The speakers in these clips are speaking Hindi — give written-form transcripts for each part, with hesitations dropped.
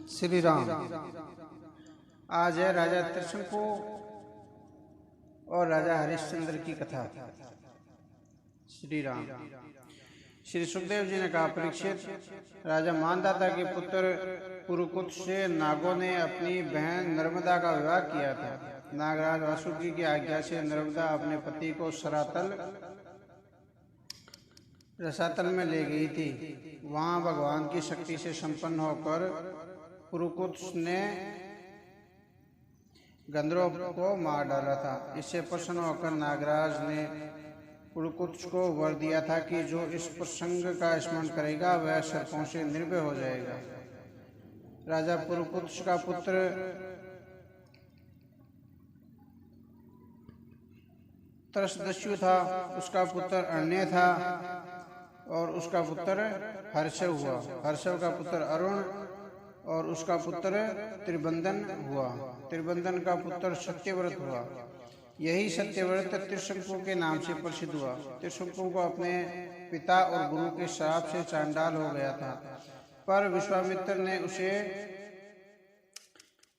श्री राम। आज है राजा त्रिशंकु और राजा हरिश्चंद्र की कथा। श्री राम। श्री सुखदेव जी ने कहा, परीक्षित, राजा मानदाता के पुत्र पुरुकुत से नागों ने अपनी बहन नर्मदा का विवाह किया था। नागराज वासुकी की आज्ञा से नर्मदा अपने पति को रसातल में ले गई थी। वहां भगवान की शक्ति से संपन्न होकर पुरुकुत ने गंधर्व को मार डाला था। इससे प्रसन्न होकर नागराज ने पुरुकुत को वर दिया था कि जो इस प्रसंग का स्मरण करेगा वह सर्पों से निर्भय हो जाएगा। राजा पुरुकुत का पुत्र त्रसदस्यु था, उसका पुत्र अन्य था और उसका पुत्र हर्षव हुआ। हर्षव का पुत्र अरुण और उसका पुत्र त्रिबंधन हुआ। त्रिबंधन का पुत्र सत्यव्रत हुआ। यही सत्यव्रत त्रिशंकु के नाम से प्रसिद्ध हुआ। त्रिशंकु को अपने पिता और गुरु के श्राप से चांडाल हो गया था, पर विश्वामित्र ने उसे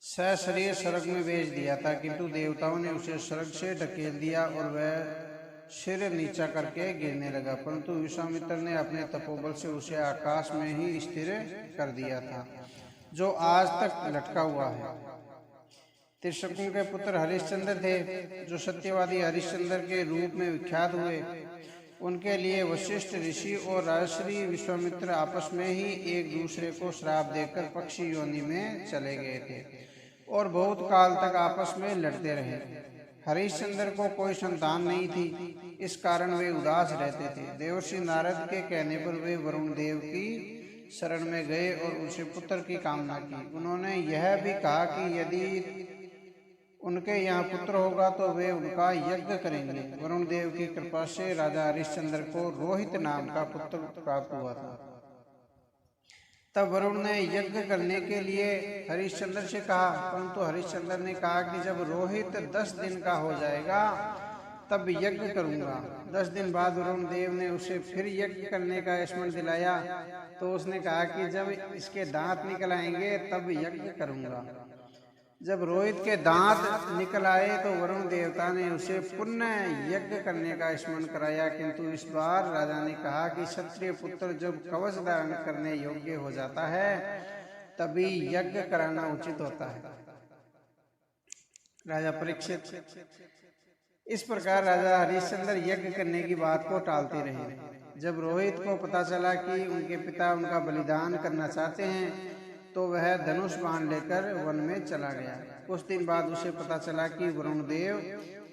सशरीर स्वर्ग में भेज दिया था, किंतु देवताओं ने उसे स्वर्ग से ढकेल दिया और वह सिर नीचा करके गिरने लगा। परंतु विश्वामित्र ने अपने तपोबल से उसे आकाश में ही स्थिर कर दिया था, जो आज तक लटका हुआ है। त्रिशंकु के पुत्र हरिश्चंद्र थे, जो सत्यवादी हरिश्चंद्र के रूप में विख्यात हुए। उनके लिए वशिष्ठ ऋषि और राजश्री विश्वामित्र आपस में ही एक दूसरे को श्राप देकर पक्षी योनि में चले गए थे और बहुत काल तक आपस में लड़ते रहे। हरिश्चंद्र को कोई संतान नहीं थी, इस कारण वे उदास रहते थे। देवर्षि नारद के कहने पर वे वरुण देव की शरण में गए और उनसे पुत्र की कामना की। उन्होंने यह भी कहा कि यदि उनके यहाँ पुत्र होगा तो वे उनका यज्ञ करेंगे। वरुण देव की कृपा से राजा हरिश्चंद्र को रोहित नाम का पुत्र प्राप्त हुआ था। तब वरुण ने यज्ञ करने के लिए हरिश्चंद्र से कहा, परंतु हरिश्चंद्र ने कहा कि जब रोहित 10 दिन का हो जाएगा तब यज्ञ करूंगा। 10 दिन बाद वरुण देव ने उसे फिर यज्ञ करने का स्मरण दिलाया, तो उसने कहा कि जब इसके दांत निकल आएंगे तब यज्ञ करूंगा। जब रोहित के दांत निकल आए तो वरुण देवता ने उसे पुनः यज्ञ करने का स्मरण कराया, किंतु इस बार राजा ने कहा कि क्षत्रिय पुत्र जब कवच धारण करने योग्य हो जाता है तभी यज्ञ कराना उचित होता है। राजा परीक्षित, इस प्रकार राजा हरिश्चंद्र यज्ञ करने की बात को टालते रहे। जब रोहित को पता चला कि उनके पिता उनका बलिदान करना चाहते हैं तो वह धनुष बाण लेकर वन में चला गया। कुछ दिन बाद उसे पता चला कि वरुण देव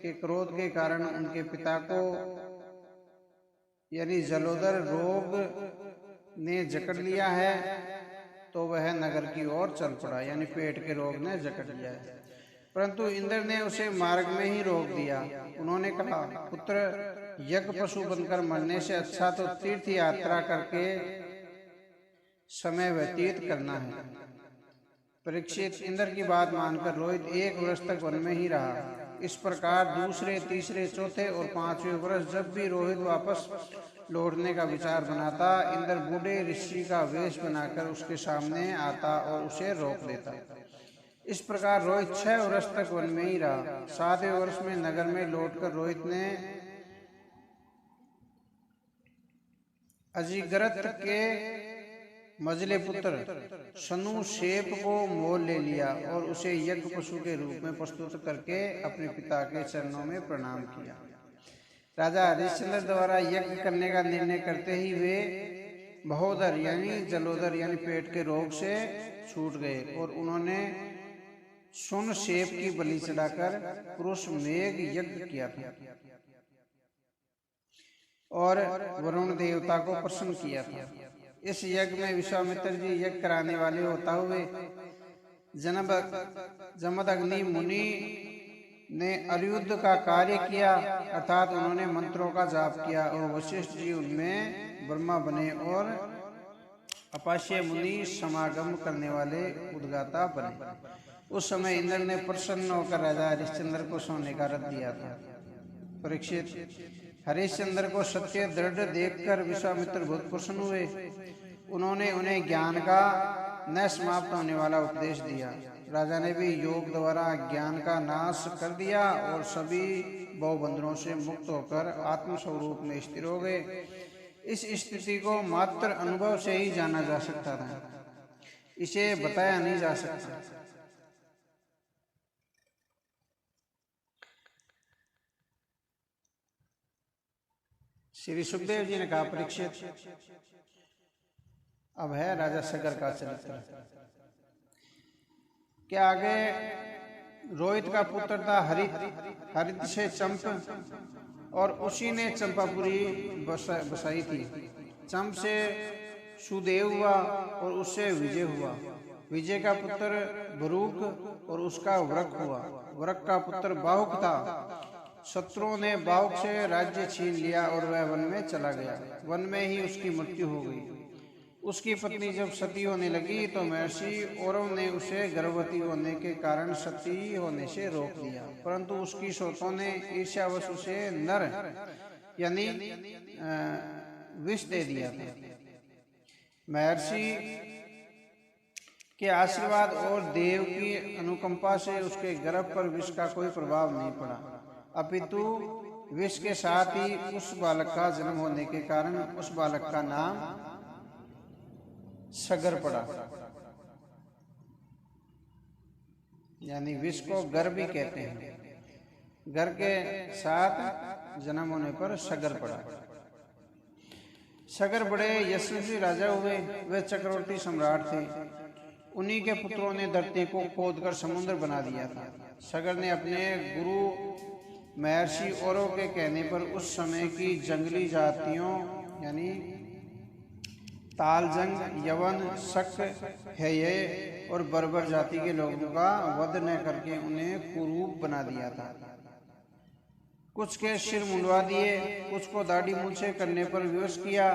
के क्रोध के कारण उनके पिता को यानी जलोदर रोग ने जकड़ लिया है, तो वह नगर की ओर चल पड़ा, यानी पेट के रोग ने जकड़ लिया है। परंतु इंद्र ने उसे मार्ग में ही रोक दिया। उन्होंने कहा, पुत्र, यज्ञ पशु बनकर मरने से अच्छा तो तीर्थ यात्रा करके समय व्यतीत करना है। परीक्षित, इंद्र की बात मानकर रोहित 1 वर्ष तक वन में ही रहा। इस प्रकार दूसरे, तीसरे, चौथे और 5वें वर्ष जब भी रोहित वापस लौटने का विचार बनाता, इंद्र बूढ़े ऋषि का वेश बनाकर उसके सामने आता और उसे रोक देता। इस प्रकार रोहित 6 वर्ष तक वन में ही रहा। 7वें वर्ष में नगर में लौटकर रोहित ने अजिगरत के मजले पुत्र शनुशेप को मोल ले लिया और उसे यज्ञ पशु के रूप में प्रस्तुत करके अपने पिता के चरणों में प्रणाम किया। राजा हरिश्चंद्र द्वारा यज्ञ करने का निर्णय करते ही वे महोदर यानी जलोदर यानी पेट के रोग से छूट गए और उन्होंने शनुशेप की बलि चढ़ाकर पुरुष मेघ यज्ञ किया था और वरुण देवता को प्रसन्न किया था। इस यज्ञ में विश्वामित्र जी यज्ञ कराने वाले होता हुए जमदग्नि मुनि ने अनिरुद्ध का कार्य किया, अर्थात उन्होंने मंत्रों का जाप किया और वशिष्ठ जी उनमें ब्रह्मा बने और अपास्य मुनि समागम करने वाले उद्गाता बने। उस समय इंद्र ने प्रसन्न होकर राजा हरिश्चंद्र को सोने का रथ दिया था। परीक्षित, हरिश्चंद्र को सत्य दृढ़ देखकर विश्वामित्र बहुत प्रसन्न हुए। उन्होंने उन्हें ज्ञान का न समाप्त होने वाला उपदेश दिया। राजा ने भी योग द्वारा ज्ञान का नाश कर दिया और सभी भवबंधनों से मुक्त होकर आत्मस्वरूप में स्थिर हो गए। इस स्थिति को मात्र अनुभव से ही जाना जा सकता था, इसे बताया नहीं जा सकता। श्री सुखदेव जी ने कहा, परीक्षित, अब है राजा सगर का चरित्र। क्या आगे रोहित का पुत्र था हरित, हरित से चंप, और उसी ने चंपापुरी बसाई थी। चंप से सुदेव हुआ और उससे विजय हुआ। विजय का पुत्र भरूक और उसका वृक हुआ। वृक का पुत्र बाहुक था। शत्रुओं ने बाहुक से राज्य छीन लिया और वह वन में चला गया। वन में ही उसकी मृत्यु हो गई। उसकी पत्नी जब सती होने लगी तो महर्षि औरव ने उसे गर्भवती होने के कारण सती होने से रोक दिया, परंतु उसकी स्रोतों ने ईर्ष्यावश उसे नर यानी विष दे दिया था। महर्षि के आशीर्वाद और देव की अनुकंपा से उसके गर्भ पर विष का कोई प्रभाव नहीं पड़ा, अपितु विष के साथ ही उस बालक का जन्म होने के कारण उस बालक का नाम सगर पड़ा। यानी विष को गर भी कहते हैं। गर के साथ जन्म होने पर सगर पड़ा। सगर बड़े यशस्वी राजा हुए। वे चक्रवर्ती सम्राट थे। उन्हीं के पुत्रों ने धरती को खोदकर समुद्र बना दिया था। सगर ने अपने गुरु महर्षि औरों के कहने पर उस समय की जंगली जातियों यानी तालजंग, यवन, शक, हेये और बर्बर जाति के लोगों का वध न करके उन्हें कुरूप बना दिया था। कुछ के सिर मुंडवा दिए, कुछ को दाढ़ी मूछें करने पर विवश किया,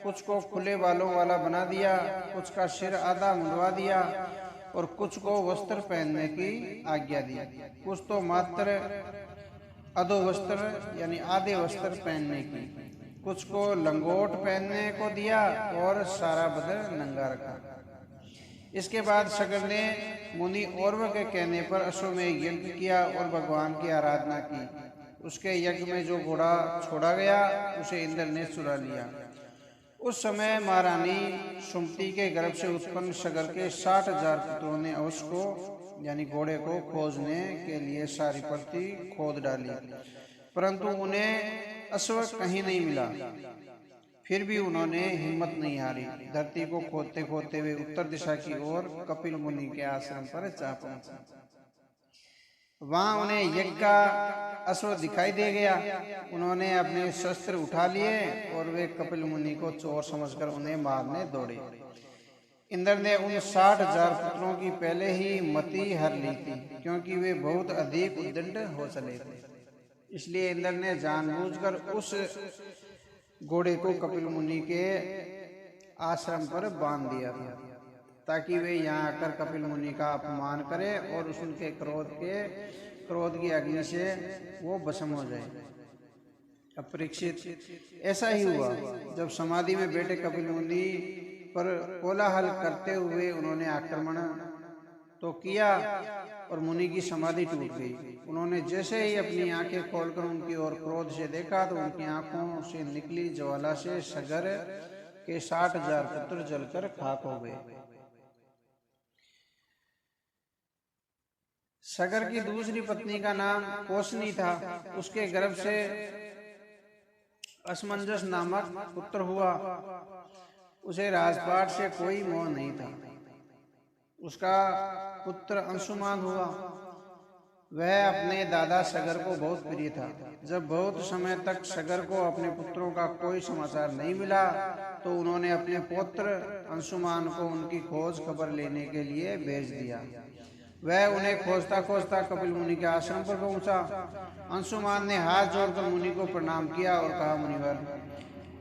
कुछ को खुले बालों वाला बना दिया, कुछ का सिर आधा मुंडवा दिया और कुछ को वस्त्र पहनने की आज्ञा दी। कुछ तो मात्र अधो वस्त्र यानी आधे वस्त्र पहनने की, कुछ को लंगोट पहनने को दिया और सारा बदन नंगा रखा। इसके बाद सगर ने मुनि औरव के कहने पर अश्वमेध यज्ञ किया और भगवान की आराधना की। उसके यज्ञ में जो घोड़ा छोड़ा गया उसे इंद्र ने चुरा लिया। उस समय महारानी सुमति के गर्भ से उत्पन्न सगर के 60,000 पुत्रों ने अवश्य को यानी घोड़े को खोजने के लिए सारी पृथ्वी खोद डाली, परंतु उन्हें अश्व कहीं नहीं मिला। फिर भी उन्होंने हिम्मत नहीं हारी। धरती को खोदते खोदते वे उत्तर दिशा की ओर कपिल मुनि के आश्रम पर जा पहुंचे। वहां उन्हें यज्ञ का अश्व दिखाई दे गया। उन्होंने अपने शस्त्र उठा लिए और वे कपिल मुनि को चोर समझकर उन्हें मारने दौड़े। इंद्र ने उन 60,000 पुत्रों की पहले ही मति हर ली थी, क्योंकि वे बहुत अधिक उद्दंड हो चले थे। इसलिए इंद्र ने जानबूझकर उस घोड़े को कपिल मुनि के आश्रम पर बांध दिया था, ताकि वे यहाँ आकर कपिल मुनि का अपमान करें और उनके क्रोध की अग्नि से वो भस्म हो जाए। अब परीक्षित, ऐसा ही हुआ। जब समाधि में बैठे कपिल मुनि पर कोलाहल करते हुए उन्होंने आक्रमण तो किया और मुनि की समाधि टूट गई। उन्होंने जैसे ही अपनी आंखें खोलकर उनकी ओर क्रोध से देखा तो उनकी आंखों से निकली ज्वाला से सगर के 60,000 पुत्र जलकर खाक हो गए। सगर की दूसरी पत्नी का नाम कोसनी था। उसके गर्भ से असमंजस नामक पुत्र हुआ। उसे राजपाट से कोई मोह नहीं था। उसका पुत्र अंशुमान हुआ। वह अपने दादा सगर को बहुत प्रिय था। जब बहुत समय तक सगर को अपने पुत्रों का कोई समाचार नहीं मिला तो उन्होंने अपने पुत्र अंशुमान को उनकी खोज खबर लेने के लिए भेज दिया। वह उन्हें खोजता खोजता कपिल मुनि के आश्रम पर पहुंचा। अंशुमान ने हाथ जोड़कर मुनि को प्रणाम किया और कहा, मुनिवर,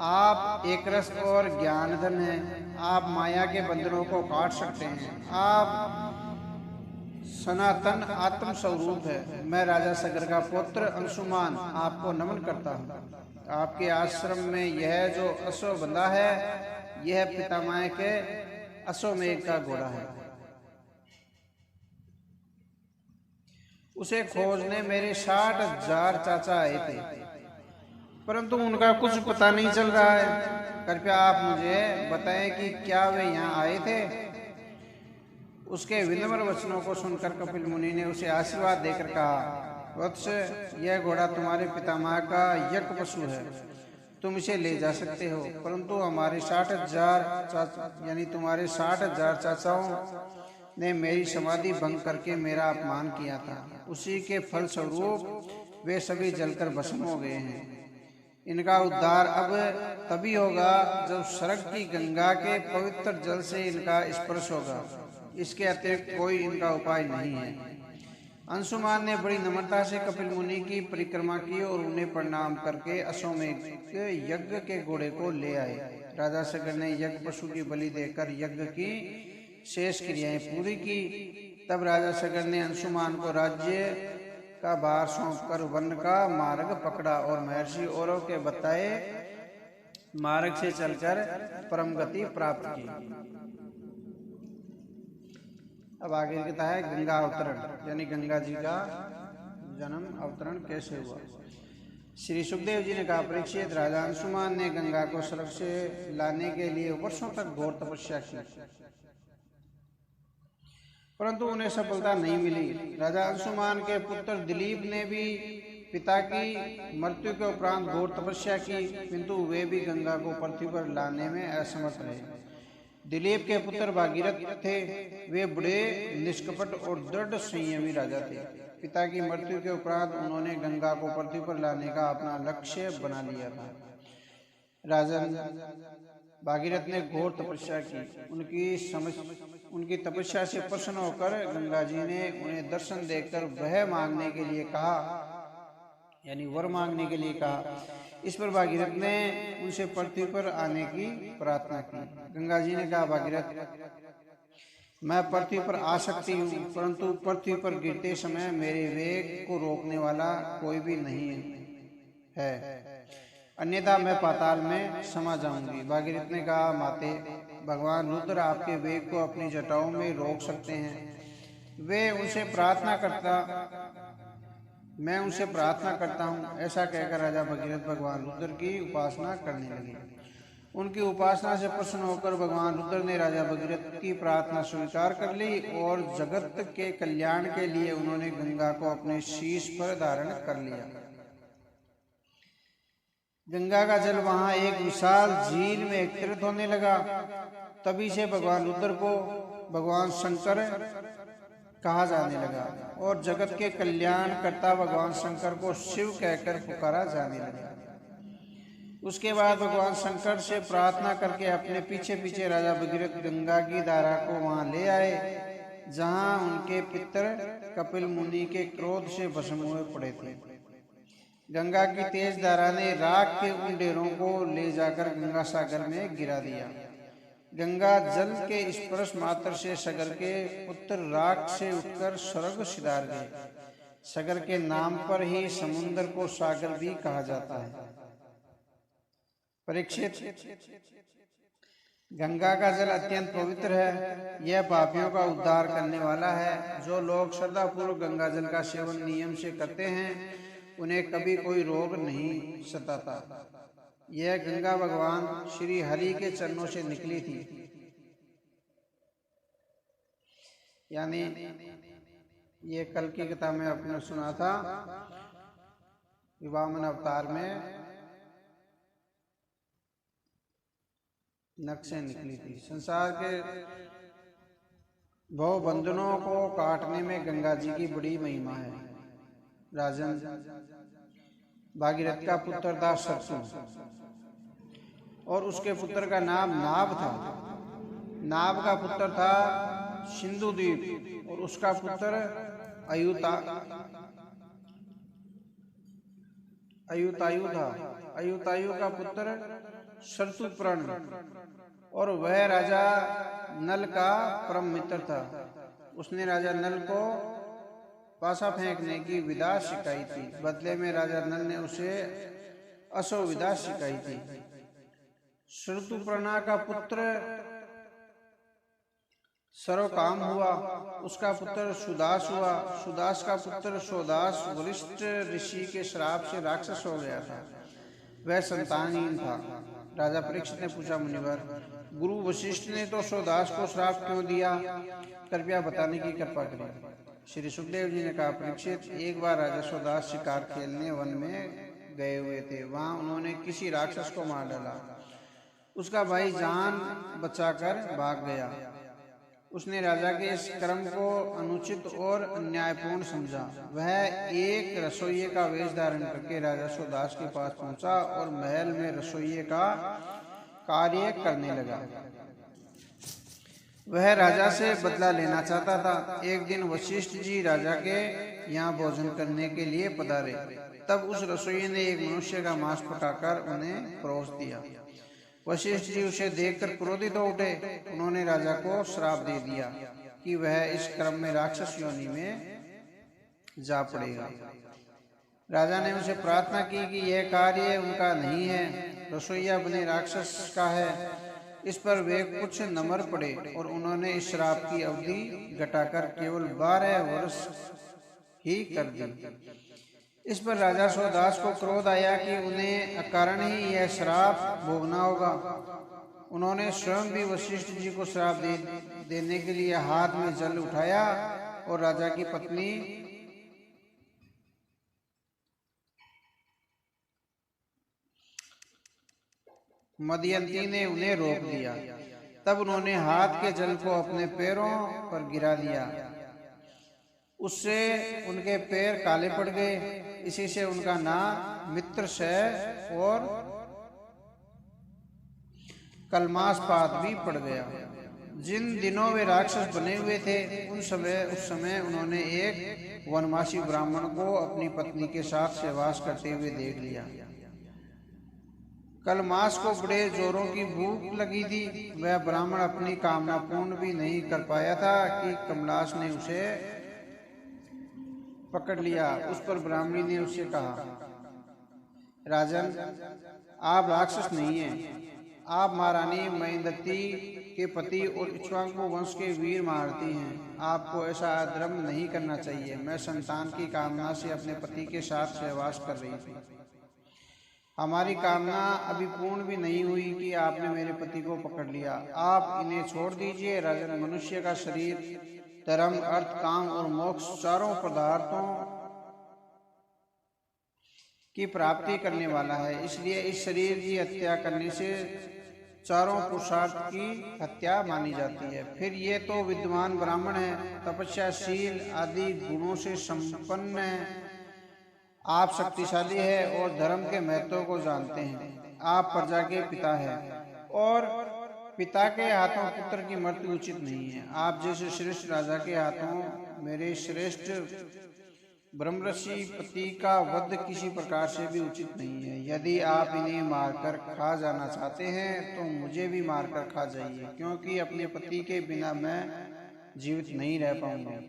आप एक रस और ज्ञानधन हैं। आप माया के बंधनों को काट सकते हैं। आप सनातन आत्म स्वरूप है। मैं राजा सगर का पुत्र अंशुमान आपको नमन करता हूँ। आपके आश्रम में यह जो अश्व बंधा है, यह पितामह के अश्वमेघ का घोड़ा है। उसे खोजने मेरे 60,000 चाचा आए थे, परंतु उनका कुछ पता नहीं चल रहा है। कृपया आप मुझे बताएं कि क्या वे यहाँ आए थे। उसके विनम्र वचनों को सुनकर कपिल मुनि ने उसे आशीर्वाद देकर कहा, वत्स, यह घोड़ा तुम्हारे पितामह का यज्ञ पशु है, तुम इसे ले जा सकते हो, परंतु हमारे 60,000 यानी तुम्हारे 60,000 चाचाओं ने मेरी समाधि भंग करके मेरा अपमान किया था। उसी के फलस्वरूप वे सभी जलकर भस्म हो गए हैं। इनका उद्धार अब तभी होगा जब स्वर्ग की गंगा के पवित्र जल से इनका स्पर्श होगा। इसके अतिरिक्त कोई इनका उपाय नहीं है। अंशुमान ने बड़ी नम्रता से कपिल मुनि की परिक्रमा की और उन्हें प्रणाम करके अश्वमेघ यज्ञ के घोड़े को ले आए। राजा सगर ने यज्ञ पशु की बलि देकर यज्ञ की शेष क्रियाएं पूरी की। तब राजा सगर ने अंशुमान को राज्य का भार सौंपकर वन का मार्ग पकड़ा और महर्षि औरों के बताए मार्ग से चलकर परम गति प्राप्त की। अब आगे कहता है गंगा अवतरण, यानी गंगा जी का जन्म अवतरण कैसे हुआ। श्री सुखदेव जी ने कहा, परीक्षित, राजा अंशुमान ने गंगा को स्वर्ग से लाने के लिए वर्षों तक घोर तपस्या की, परंतु उन्हें सफलता नहीं मिली। राजा अंशुमान के पुत्र दिलीप ने भी पिता की मृत्यु के उपरांत घोर तपस्या की, किंतु वे भी गंगा को पृथ्वी पर लाने में असमर्थ रहे। दिलीप के पुत्र भागीरथ थे। वे बड़े निष्कपट और दृढ़ संयमी राजा थे। पिता की मृत्यु के उपरांत उन्होंने गंगा को पृथ्वी पर लाने का अपना लक्ष्य बना लिया था। राजन भागीरथ ने घोर तपस्या की। उनकी तपस्या से प्रसन्न होकर गंगा जी ने उन्हें दर्शन देकर वह मांगने के लिए कहा, यानी वर मांगने के लिए कहा। इस पर भागीरथ ने उनसे पृथ्वी पर आने की प्रार्थना की। गंगा जी ने कहा, भागीरथ, मैं पृथ्वी पर आ सकती हूँ, परंतु पृथ्वी पर गिरते समय मेरे वेग को रोकने वाला कोई भी नहीं है, अन्यथा मैं पाताल में समा जाऊंगी। भागीरथ ने कहा, माते, भगवान रुद्र आपके वेग को अपनी जटाओं में रोक सकते हैं। मैं उनसे प्रार्थना करता हूँ। ऐसा कहकर राजा भगीरथ भगवान रुद्र की उपासना करने लगे। उनकी उपासना से प्रसन्न होकर भगवान रुद्र ने राजा भगीरथ की प्रार्थना स्वीकार कर ली और जगत के कल्याण के लिए उन्होंने गंगा को अपने शीश पर धारण कर लिया। गंगा का जल वहां एक विशाल झील में एकत्रित होने लगा। तभी से भगवान रुद्र को भगवान शंकर कहा जाने लगा और जगत के कल्याण करता भगवान शंकर को शिव कहकर पुकारा जाने लगा। उसके बाद भगवान शंकर से प्रार्थना करके अपने पीछे पीछे राजा भगीरथ गंगा की धारा को वहां ले आए, जहां उनके पितर कपिल मुनि के क्रोध से भस्म हुए पड़े थे। गंगा की तेज धारा ने राख के उन ढेरों को ले जाकर गंगा सागर में गिरा दिया। गंगा जल के स्पर्श मात्र से सगर के पुत्र राख से उठकर स्वर्ग सिधार गए। सगर के नाम पर ही समुद्र को सागर भी कहा जाता है। परीक्षित, गंगा का जल अत्यंत पवित्र है। यह पापियों का उद्धार करने वाला है। जो लोग श्रद्धापूर्वक गंगा जल का सेवन नियम से करते हैं, उन्हें कभी कोई रोग नहीं सताता। यह गंगा भगवान श्री हरि के चरणों से निकली थी, यानी ये कल की कथा में आपने सुना था। वामन अवतार में नख से निकली थी। संसार के भव बंधनों को काटने में गंगा जी की बड़ी महिमा है। राजन भागीरथ का पुत्र था सरसु और उसके पुत्र का नाम नाभ था। नाभ का पुत्र था सिंधु द्वीप और उसका पुत्र अयुतायु था। अयुतायु का पुत्र शतुप्रण और वह राजा नल का परम मित्र था। उसने राजा नल को पासा फेंकने की विधा सिखाई थी। बदले में राजा नल ने उसे अश्व विधा सिखाई थी। शतुपर्णा का पुत्र सर्व काम हुआ। उसका पुत्र सुदास हुआ। सुदास का पुत्र सोदास वरिष्ठ ऋषि के श्राप से राक्षस हो गया था। वह संतानहीन था। राजा परीक्षित ने पूछा, मुनिवर, गुरु वशिष्ठ ने तो सोदास को श्राप क्यों दिया? कृपया बताने की कृपा करें। श्री सुखदेव जी ने कहा, परीक्षित, एक बार राजा सोदास शिकार खेलने वन में गए हुए थे। वहां उन्होंने किसी राक्षस को मार डाला। उसका भाई जान बचाकर भाग गया। उसने राजा के इस कर्म को अनुचित और अन्यायपूर्ण समझा। वह एक रसोइये का वेश धारण करके राजा सोदास के पास पहुंचा और महल में रसोइये का कार्य करने लगा। वह राजा से बदला लेना चाहता था। एक दिन वशिष्ठ जी राजा के यहाँ भोजन करने के लिए पधारे। तब उस रसोइये ने एक मनुष्य का मांस पकाकर उन्हें परोस दिया। वशिष्ठ जी उसे देखकर क्रोधित हो उठे। उन्होंने राजा को श्राप दे दिया कि वह इस क्रम में राक्षस योनि में जा पड़ेगा। राजा ने उनसे प्रार्थना की कि यह कार्य उनका नहीं है, रसोइया बने राक्षस का है। इस पर वे कुछ नम्र पड़े और उन्होंने इस श्राप की अवधि घटाकर केवल 12 वर्ष ही कर दी। इस पर राजा सोदास को क्रोध आया कि उन्हें अकारण ही यह श्राप भोगना होगा। उन्होंने स्वयं भी वशिष्ठ जी को श्राप देने के लिए हाथ में जल उठाया और राजा की पत्नी मदयंती ने उन्हें रोक दिया। तब उन्होंने हाथ के जल को अपने पैरों पर गिरा दिया। उससे उनके पैर काले पड़ गए। इसी से उनका नाम मित्रशय और कलमासपात भी पड़ गया। जिन दिनों वे राक्षस बने हुए थे उस समय उन्होंने एक वनवासी ब्राह्मण को अपनी पत्नी के साथ सहवास करते हुए देख लिया। कलमास को बड़े जोरों की भूख लगी थी। वह ब्राह्मण अपनी कामना पूर्ण भी नहीं कर पाया था कि कमलास ने उसे पकड़ लिया। उस पर ब्राह्मणी ने उससे कहा, राजन, आप राक्षस नहीं हैं। आप महारानी मयंदती के पति और इक्ष्वाकु वंश के वीर महारथी हैं। आपको ऐसा अधर्म नहीं करना चाहिए। मैं संतान की कामना से अपने पति के साथ सहवास कर रही थी। हमारी कामना अभी पूर्ण भी नहीं हुई कि आपने मेरे पति को पकड़ लिया। आप इन्हें छोड़ दीजिए। राजन, मनुष्य का शरीर धर्म, अर्थ, काम और मोक्ष चारों पदार्थों की प्राप्ति करने वाला है। इसलिए इस शरीर की हत्या करने से चारों पुरुषार्थ की हत्या मानी जाती है। फिर ये तो विद्वान ब्राह्मण है, तपस्याशील आदि गुणों से संपन्न है। आप शक्तिशाली है और धर्म के महत्व को जानते हैं। आप प्रजा के पिता हैं और पिता के हाथों पुत्र की मृत्यु उचित नहीं है। आप जैसे श्रेष्ठ राजा के हाथों मेरे श्रेष्ठ ब्रह्मर्षि पति का वध किसी प्रकार से भी उचित नहीं है। यदि आप इन्हें मारकर खा जाना चाहते हैं तो मुझे भी मारकर खा जाइए, क्योंकि अपने पति के बिना मैं जीवित नहीं रह पाऊंगा।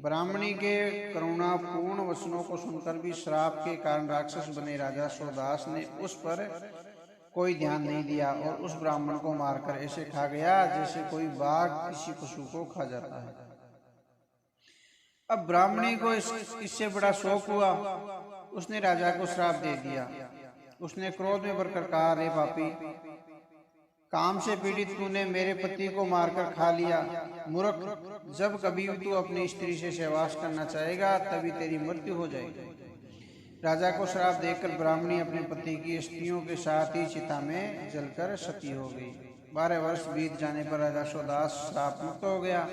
ब्राह्मणी के करुणापूर्ण वचनों को सुनकर भी श्राप के कारण राक्षस बने राजा सोदास ने उस पर कोई ध्यान नहीं दिया और उस ब्राह्मण को मारकर ऐसे खा गया जैसे कोई बाघ किसी पशु को खा जाता है। अब ब्राह्मणी को इससे बड़ा शौक हुआ। उसने राजा को श्राप दे दिया। उसने क्रोध में भरकर कहा, रे पापी, काम से पीड़ित तूने मेरे पति को मारकर खा लिया। मूर्ख, जब कभी तू अपनी स्त्री से सहवास करना चाहेगा तभी तेरी मृत्यु हो जाएगी। राजा को श्राप देकर ब्राह्मणी अपने पति की स्त्रियों के साथ ही चिता में जलकर सती हो गई। 12 वर्ष बीत जाने पर राजा सोदास श्राप मुक्त हो गया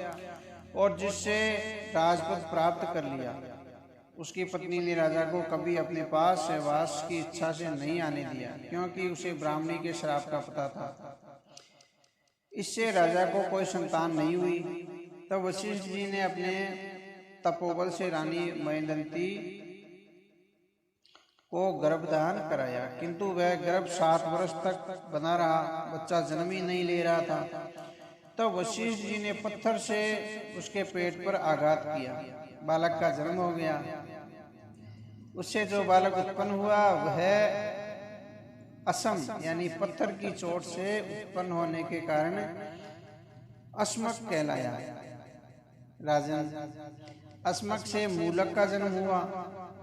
और जिससे राजपद प्राप्त कर लिया। उसकी पत्नी ने राजा को कभी अपने पास सहवास की इच्छा से नहीं आने दिया, क्योंकि उसे ब्राह्मणी के श्राप का पता था। इससे राजा को कोई संतान नहीं हुई। तब वशिष्ठ जी ने अपने तपोबल से रानी मयंदती को गर्भधान कराया, किंतु वह गर्भ 7 वर्ष तक बना रहा। बच्चा जन्म ही नहीं ले रहा था। तब वशिष्ठ जी ने पत्थर से उसके पेट पर आघात किया। बालक का जन्म हो गया। उससे जो बालक उत्पन्न हुआ वह असम यानी पत्थर की चोट से उत्पन्न होने के कारण अस्मक कहलाया। राजन, अस्मक से मूलक का जन्म हुआ।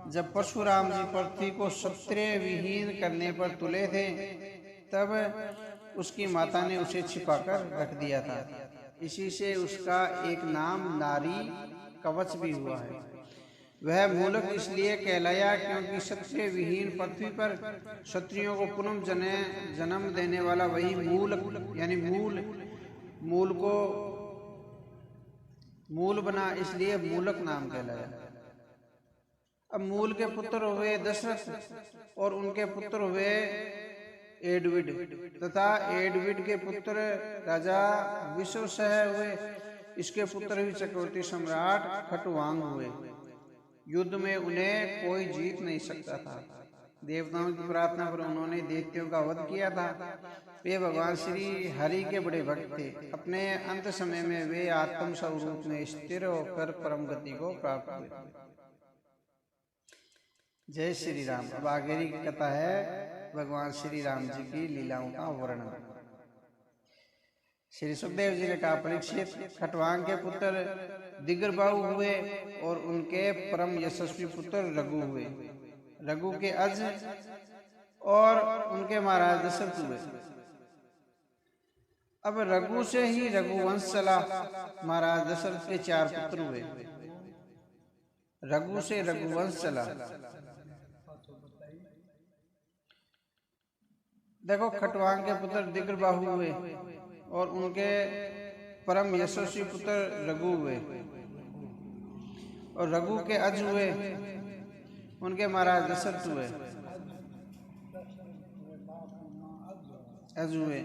जब परशुराम जी पृथ्वी को क्षत्रिय विहीन करने पर तुले थे, तब उसकी माता ने उसे छिपाकर रख दिया था। इसी से उसका एक नाम नारी कवच भी हुआ है। वह मूलक इसलिए कहलाया क्योंकि क्षत्रिय विहीन पृथ्वी पर क्षत्रियों को पुनः जन्म देने वाला वही मूलक, यानी मूल को मूल बना, इसलिए मूलक नाम कहलाया। अब मूल के पुत्र हुए दशरथ और उनके पुत्र हुए एडविड तथा एडविड के पुत्र राजा विश्वसह हुए। इसके पुत्र ही चक्रवर्ती सम्राट खटवांग हुए। युद्ध में उन्हें कोई जीत नहीं सकता था। देवताओं की प्रार्थना पर उन्होंने दैत्यों का वध किया था। वे भगवान श्री हरि के बड़े भक्त थे। अपने अंत समय में वे आत्म स्वरूप में स्थिर होकर परम गति को प्राप्त हुए। जय श्री राम। अब आगे की कथा है भगवान श्री राम जी की लीलाओं का वर्णन। श्री सुखदेव जी ने कहा, परीक्षित, खटवांग के पुत्र दिग्गरबाहु हुए और उनके परम यशस्वी पुत्र रघु हुए। रघु के अज और उनके महाराज दशरथ हुए। अब रघु से ही रघुवंश चला। महाराज दशरथ के 4 पुत्र हुए। रघु से रघुवंश चला। देखो, खटवांग के पुत्र दिग्गरबाहु हुए और उनके परम यशस्वी पुत्र रघु हुए। और रघु के अज हुए, उनके महाराज दशरथ हुए। अज हुए।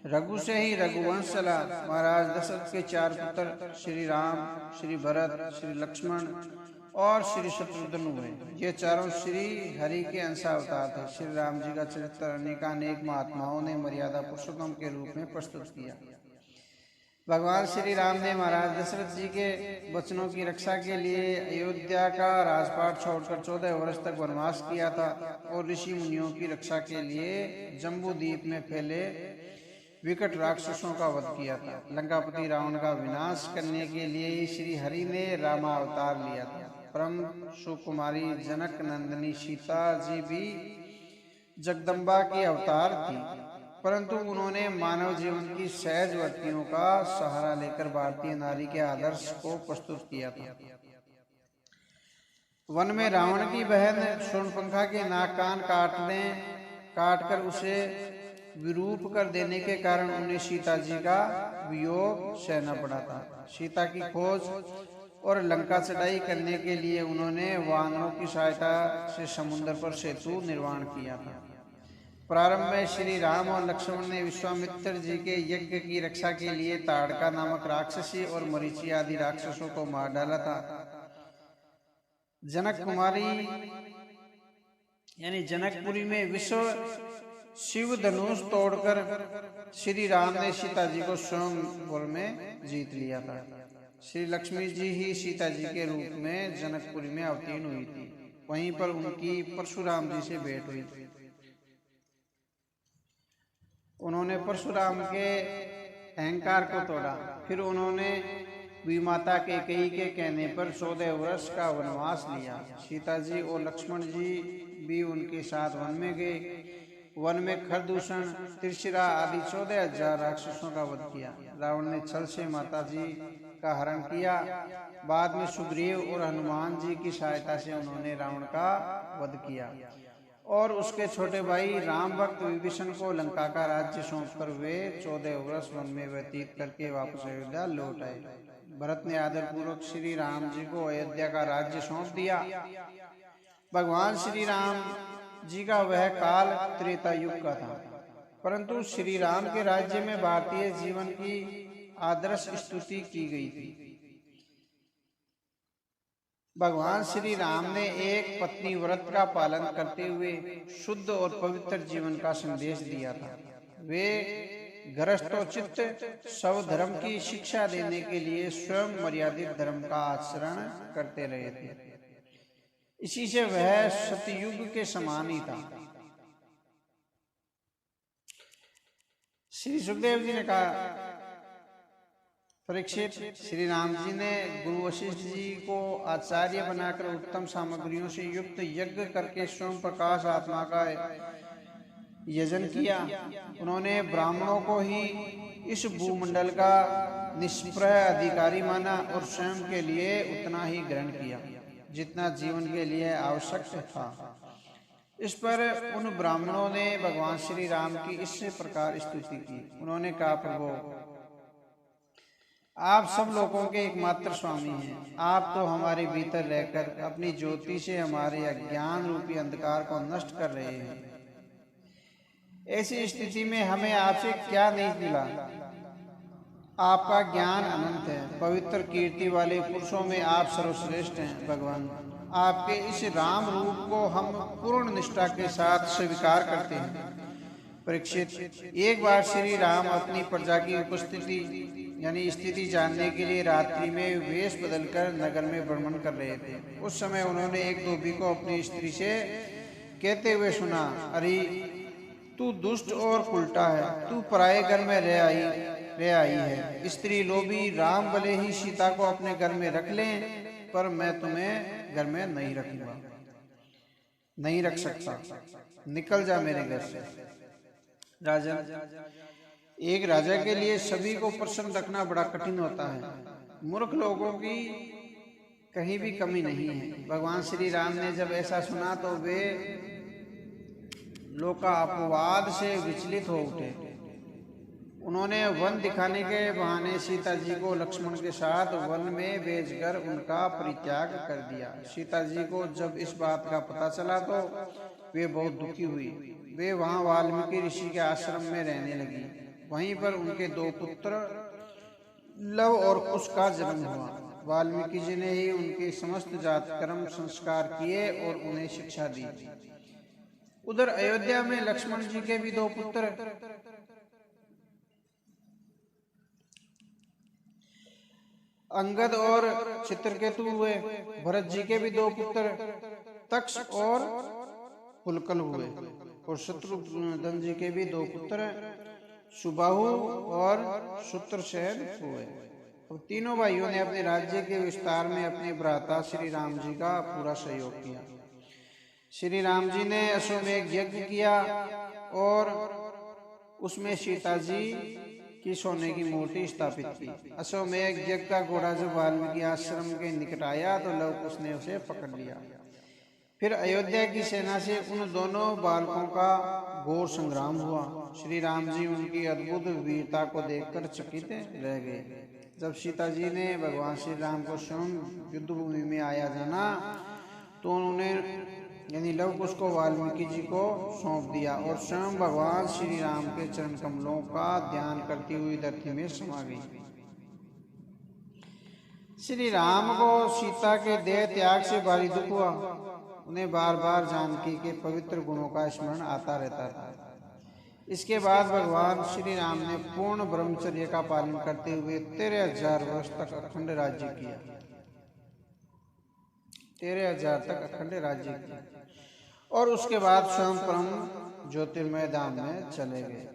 रघु से ही रघुवंश चला। महाराज दशरथ के 4 पुत्र श्री राम, श्री भरत, श्री लक्ष्मण और श्री शत्रुघ्न हुए। ये चारों श्री हरि के अंशावतार थे। श्री राम जी का चरित्र अनेक महात्माओं ने मर्यादा पुरुषोत्तम के रूप में प्रस्तुत किया। भगवान श्री राम ने महाराज दशरथ जी के वचनों की रक्षा के लिए अयोध्या का राजपाट छोड़कर 14 वर्ष तक वनवास किया था और ऋषि मुनियों की रक्षा के लिए जम्बू द्वीप में फैले विकट राक्षसों का वध किया था। लंकापति रावण का विनाश करने के लिए श्री हरि ने रामावतार लिया था। परम सुकुमारी जनक नंदिनी सीता जी भी जगदम्बा की अवतार थी, परंतु उन्होंने मानव जीवन की सहज वृत्तियों का सहारा लेकर भारतीय नारी के आदर्श को प्रस्तुत किया था। वन में रावण की बहन शूर्पणखा के नाक कान काटकर उसे विरूप कर देने के कारण उन्हें सीता जी का वियोग सहना पड़ा था। सीता की खोज और लंका चढ़ाई करने के लिए उन्होंने वानरों की सहायता से समुद्र पर सेतु निर्माण किया था। प्रारंभ में श्री राम और लक्ष्मण ने विश्वामित्र जी के यज्ञ की रक्षा के लिए ताड़का नामक राक्षसी और मरीचि आदि राक्षसों को मार डाला था। जनक कुमारी यानी जनकपुरी में विश्व शिव धनुष तोड़कर श्री राम ने सीता जी को स्वयंवर में जीत लिया था। श्री लक्ष्मी जी ही सीता जी के रूप में जनकपुरी में अवतीर्ण हुई थी। वहीं पर उनकी परशुराम जी से भेंट हुई थी। उन्होंने परशुराम के अहंकार को तोड़ा। फिर उन्होंने विमाता कैकेयी के कहने पर 14 वर्ष का वनवास लिया। सीता जी और लक्ष्मण जी भी उनके साथ वन में गए। वन में खरदूषण, त्रिशिरा आदि 14,000 राक्षसों का वध किया। रावण ने छल से माता जी का हरण किया। बाद में सुग्रीव और हनुमान जी की सहायता से उन्होंने रावण का वध किया और उसके छोटे भाई राम भक्त विभीषण को लंका का राज्य सौंपकर वे 14 वर्ष वन में व्यतीत करके वापस अयोध्या लौट आए। भरत ने आदरपूर्वक श्री राम जी को अयोध्या का राज्य सौंप दिया। भगवान श्री राम जी का वह काल त्रेता युग का था, परंतु श्री राम के राज्य में भारतीय जीवन की आदर्श स्तुति की गई थी। भगवान श्री राम ने एक पत्नी व्रत का पालन करते हुए शुद्ध और पवित्र जीवन का संदेश दिया था। वे गृहस्थोचित सब धर्म की शिक्षा देने के लिए स्वयं मर्यादित धर्म का आचरण करते रहे थे। इसी से वह सतयुग के समान ही था। श्री सुखदेव जी ने कहा, परीक्षित, श्री राम जी ने गुरु वशिष्ठ जी को आचार्य बनाकर उत्तम सामग्रियों से युक्त यज्ञ करके स्वयं प्रकाश आत्मा का यजन किया। उन्होंने ब्राह्मणों को ही इस भूमंडल का निष्प्रय अधिकारी माना और स्वयं के लिए उतना ही ग्रहण किया जितना जीवन के लिए आवश्यक था। इस पर उन ब्राह्मणों ने भगवान श्री राम की इस प्रकार स्तुति की। उन्होंने कहा, प्रभु, आप सब लोगों के एकमात्र स्वामी हैं। आप तो हमारे भीतर रहकर अपनी ज्योति से हमारे अज्ञान रूपी अंधकार को नष्ट कर रहे हैं। ऐसी स्थिति में हमें आपसे क्या नहीं मिला? आपका ज्ञान अनंत है। पवित्र कीर्ति वाले पुरुषों में आप सर्वश्रेष्ठ हैं। भगवान, आपके इस राम रूप को हम पूर्ण निष्ठा के साथ स्वीकार करते हैं। परीक्षित, एक बार श्री राम अपनी प्रजा की उपस्थिति यानी स्थिति जानने के लिए रात्रि में वेश बदलकर नगर में भ्रमण कर रहे थे। उस समय उन्होंने एक धोबी को अपनी स्त्री से कहते हुए सुना, अरे तू दुष्ट और उल्टा है, तू पराये घर में रह आई है। स्त्री लोभी, राम भले ही सीता को अपने घर में रख लें, पर मैं तुम्हें घर में नहीं रखूंगा, नहीं रख सकता, निकल जा मेरे घर से। राजा, एक राजा के लिए सभी को प्रसन्न रखना बड़ा कठिन होता है। मूर्ख लोगों की कहीं भी कमी नहीं है। भगवान श्री राम ने जब ऐसा सुना तो वे लोकापवाद से विचलित हो उठे। उन्होंने वन दिखाने के बहाने सीता जी को लक्ष्मण के साथ वन में भेजकर उनका परित्याग कर दिया। सीता जी को जब इस बात का पता चला तो वे बहुत दुखी हुई। वे वहां वाल्मीकि ऋषि के आश्रम में रहने लगी। वहीं पर उनके दो पुत्र लव और कुश का जन्म हुआ। वाल्मीकि जी ने ही उनके समस्त जात कर्म संस्कार किए और उन्हें शिक्षा दी। उधर अयोध्या में लक्ष्मण जी के भी दो पुत्र अंगद और चित्रकेतु हुए। भरत जी के भी दो पुत्र तक्ष और पुलकल हुए और शत्रुघ्न जी के भी दो पुत्र सुबाहु और शत्रुसेन हुए। और तीनों भाइयों ने अपने राज्य के विस्तार में अपने भ्राता श्री राम जी का पूरा सहयोग किया। श्री राम जी ने अश्वमेध यज्ञ किया और उसमें सीता जी की सोने की मूर्ति स्थापित की। अश्वमेध यज्ञ का घोड़ा जब वाल्मीकि आश्रम के निकट आया तो लव कुश ने उसे पकड़ लिया। फिर अयोध्या की सेना से उन दोनों बालकों का घोर संग्राम हुआ। श्री राम जी उनकी अद्भुत वीरता को देखकर चकित रह गए। जब सीता जी ने भगवान श्री राम को स्वयं युद्ध भूमि में आया जाना तो उन्होंने यानी लव कुश को वाल्मीकि जी को सौंप दिया और स्वयं भगवान श्री राम के चरण कमलों का ध्यान करती हुई धरती में समा गई। श्री राम को सीता के देह त्याग से भारी दुख हुआ। उन्हें बार बार जानकी के पवित्र गुणों का स्मरण आता रहता था। इसके बाद भगवान श्री राम ने पूर्ण ब्रह्मचर्य का पालन करते हुए 13,000 वर्ष तक अखंड राज्य किया। 13,000 तक अखंड राज्य किया और उसके बाद स्वयं परम ज्योतिर्मय धाम में चले गए।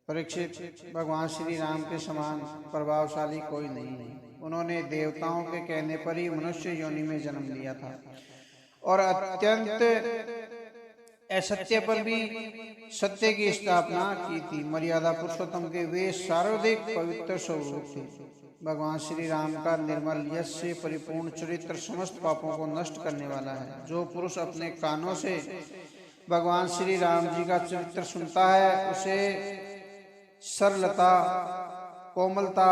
परीक्षित, भगवान श्री राम के समान प्रभावशाली कोई नहीं है। उन्होंने देवताओं के कहने पर ही मनुष्य योनि में जन्म लिया था और अत्यंत असत्य पर भी सत्य की स्थापना की थी। मर्यादा पुरुषोत्तम के वे सर्वाधिक पवित्र स्वरूप थे। भगवान श्री राम का निर्मल यश से परिपूर्ण चरित्र समस्त पापों को नष्ट करने वाला है। जो पुरुष अपने कानों से भगवान श्री राम जी का चरित्र सुनता है उसे सरलता, कोमलता,